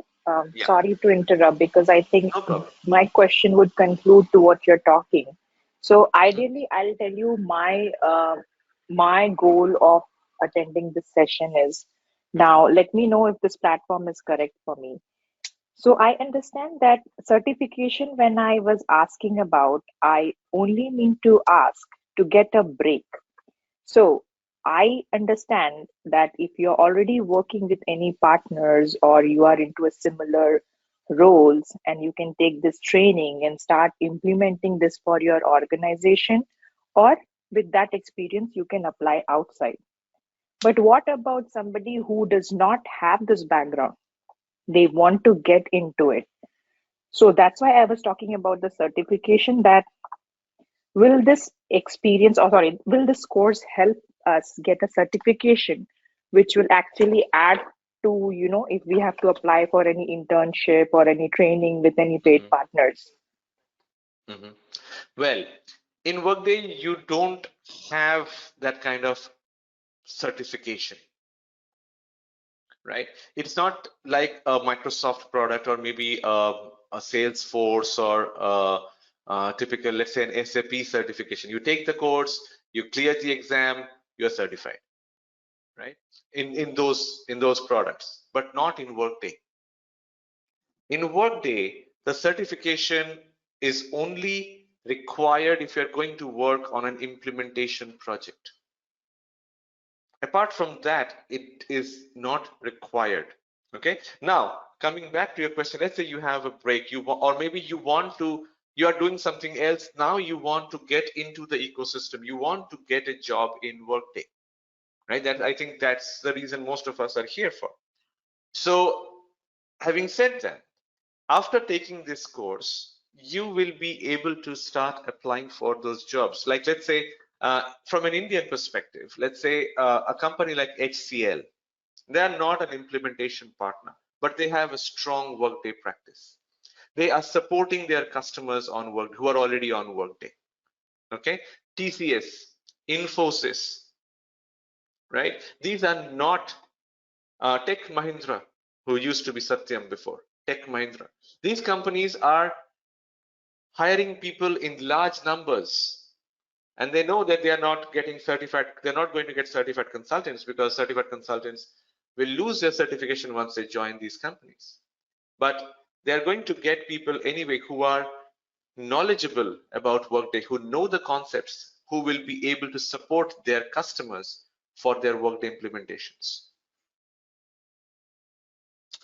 yeah. Sorry to interrupt, because I think No my question would conclude to what you're talking. So ideally, I'll tell you my goal of attending this session is, now let me know if this platform is correct for me. So I understand that certification, when I was asking about, I only mean to ask to get a break. So I understand that if you're already working with any partners or you are into a similar roles, and you can take this training and start implementing this for your organization, or with that experience you can apply outside. But what about somebody who does not have this background? They want to get into it. So that's why I was talking about the certification, that will this experience, or sorry, will this course help us get a certification which will actually add to, if we have to apply for any internship or any training with any paid partners? Well, in Workday, you don't have that kind of certification, right? It's not like a Microsoft product or maybe a Salesforce or typical, let's say, an SAP certification. You take the course, you clear the exam, you're certified, right? In those products, but not in Workday. In Workday, the certification is only required if you're going to work on an implementation project. Apart from that, it is not required. Okay. Now, coming back to your question, let's say you have a break, or maybe you are doing something else. Now you want to get into the ecosystem. You want to get a job in Workday, right? I think that's the reason most of us are here for. So, having said that, after taking this course, you will be able to start applying for those jobs. Like, let's say, from an Indian perspective, let's say a company like HCL, they are not an implementation partner, but they have a strong Workday practice. They are supporting their customers on Workday who are already on Workday. Okay, TCS, Infosys, right? These are not Tech Mahindra, who used to be Satyam before. Tech Mahindra. These companies are hiring people in large numbers, and they know that they are not getting certified. They're not going to get certified consultants, because certified consultants will lose their certification once they join these companies. But they're going to get people anyway who are knowledgeable about Workday, who know the concepts, who will be able to support their customers for their Workday implementations.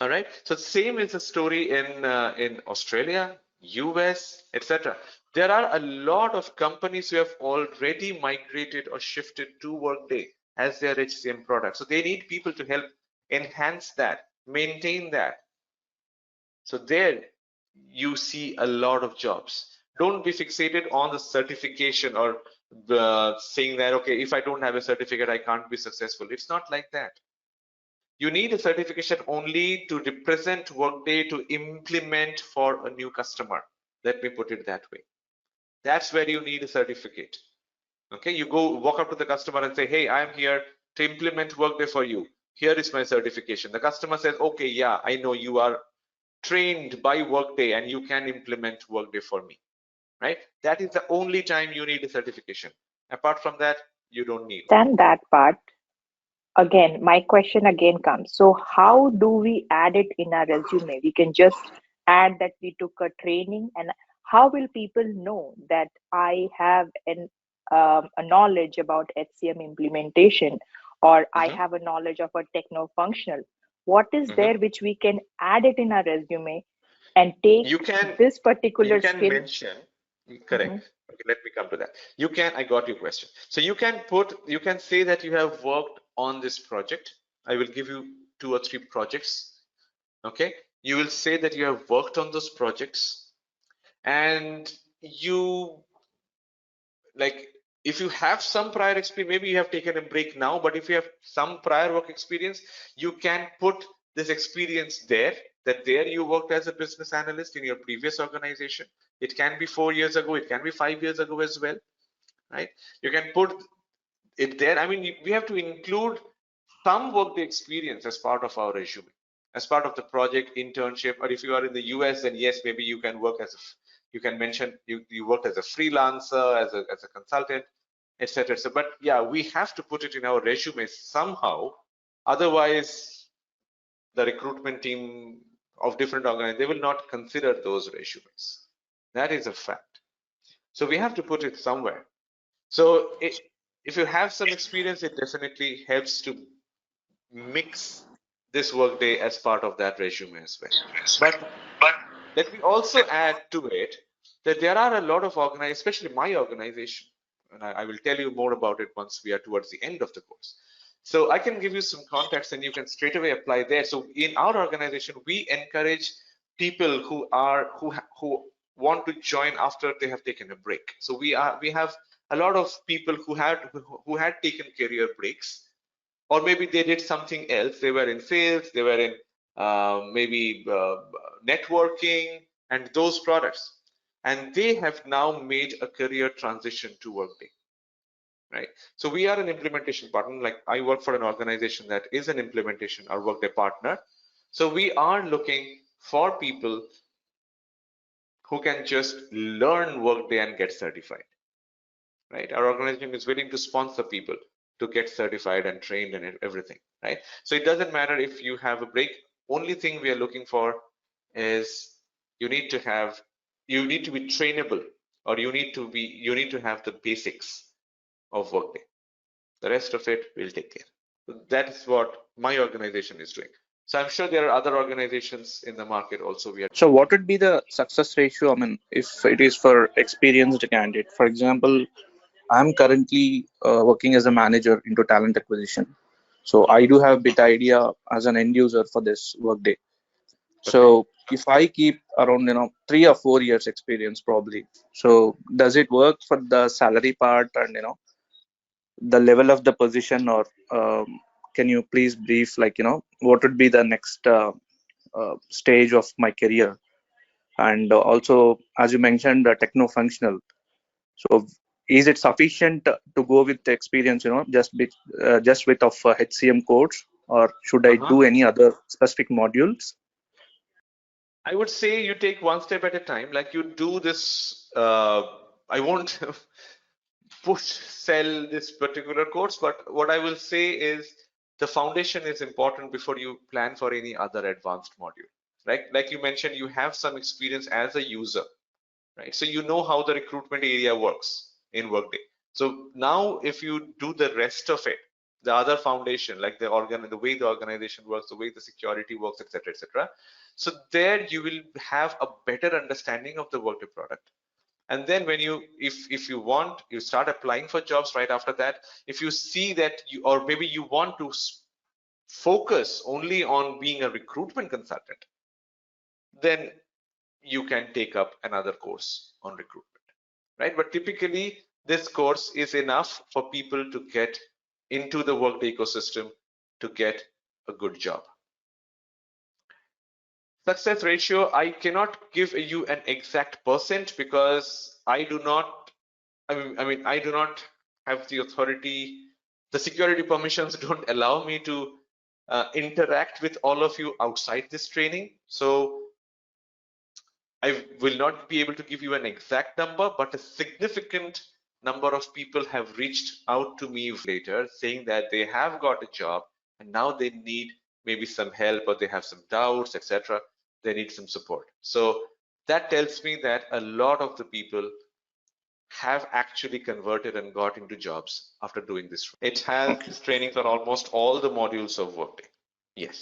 All right. So same is the story in Australia, US, etc. There are a lot of companies who have already migrated or shifted to Workday as their HCM product. So they need people to help enhance that, maintain that. So there you see a lot of jobs. Don't be fixated on the certification or saying that, okay, if I don't have a certificate, I can't be successful. It's not like that. You need a certification only to represent Workday to implement for a new customer. Let me put it that way. That's where you need a certificate. Okay, you go walk up to the customer and say, hey, I'm here to implement Workday for you. Here is my certification. The customer says, okay, yeah, I know you are trained by Workday and you can implement Workday for me, right? That is the only time you need a certification. Apart from that, you don't need. Understand that part. Again, my question again comes. So how do we add it in our resume? We can just add that we took a training, and how will people know that I have a knowledge about HCM implementation, or I have a knowledge of a techno-functional? What is there which we can add it in our resume and take this particular skill? Mention, correct. Okay, let me come to that. I got your question. So you can say that you have worked on this project. I will give you 2 or 3 projects. Okay. You will say that you have worked on those projects, and if you have some prior experience, maybe you have taken a break now, but if you have some prior work experience, you can put this experience there, that there you worked as a business analyst in your previous organization. It can be 4 years ago, it can be 5 years ago as well, right? You can put it there. I mean, we have to include some Workday experience as part of our resume, as part of the project, internship, or if you are in the US, then yes, maybe you can work as you can mention you worked as a freelancer, as a consultant, etc. So, but yeah, we have to put it in our resume somehow. Otherwise, the recruitment team of different organizations, they will not consider those resumes. That is a fact. So we have to put it somewhere. So if you have some experience, it definitely helps to mix this Workday as part of that resume as well. But let me also add to it that there are a lot of organizations, especially my organization, and I will tell you more about it once we are towards the end of the course. So I can give you some contacts and you can straight away apply there. So in our organization, we encourage people who want to join after they have taken a break. So we have a lot of people who had taken career breaks, or maybe they did something else. They were in sales, they were in maybe networking and those products, and they have now made a career transition to Workday. Right. So we are an implementation partner. Like I work for an organization that is an implementation or Workday partner. So we are looking for people who can just learn Workday and get certified. Right. Our organization is willing to sponsor people to get certified and trained and everything. Right. So it doesn't matter if you have a break. Only thing we are looking for is you need to be trainable, or you need to have the basics of Workday. The rest of it we'll take care. So that's what my organization is doing. So I'm sure there are other organizations in the market also. So what would be the success ratio? I mean, if it is for experienced candidate, for example, I'm currently working as a manager into talent acquisition. So I do have a bit idea as an end user for this Workday. So if I keep around 3 or 4 years experience probably, so does it work for the salary part and the level of the position, or can you please brief what would be the next stage of my career? And also, as you mentioned, techno functional, so is it sufficient to go with the experience just with of HCM course, or should I do any other specific modules? I would say you take one step at a time. Like you do this, I won't sell this particular course, but what I will say is the foundation is important before you plan for any other advanced module. Right? Like you mentioned, you have some experience as a user, right? So you know how the recruitment area works in Workday. So now if you do the rest of it, the other foundation, like the way the organization works, the way the security works, etc., etc. So there you will have a better understanding of the Workday product. And then when if you want, you start applying for jobs right after that. If you see that or maybe you want to focus only on being a recruitment consultant, then you can take up another course on recruitment, right? But typically this course is enough for people to get into the Workday ecosystem to get a good job. Success ratio, I cannot give you an exact percent because I do not have the authority. The security permissions don't allow me to interact with all of you outside this training. So I will not be able to give you an exact number, but a significant number of people have reached out to me later saying that they have got a job and now they need maybe some help, or they have some doubts, etc. They need some support. So that tells me that a lot of the people have actually converted and got into jobs after doing this. It has trainings on almost all the modules of Workday. Yes.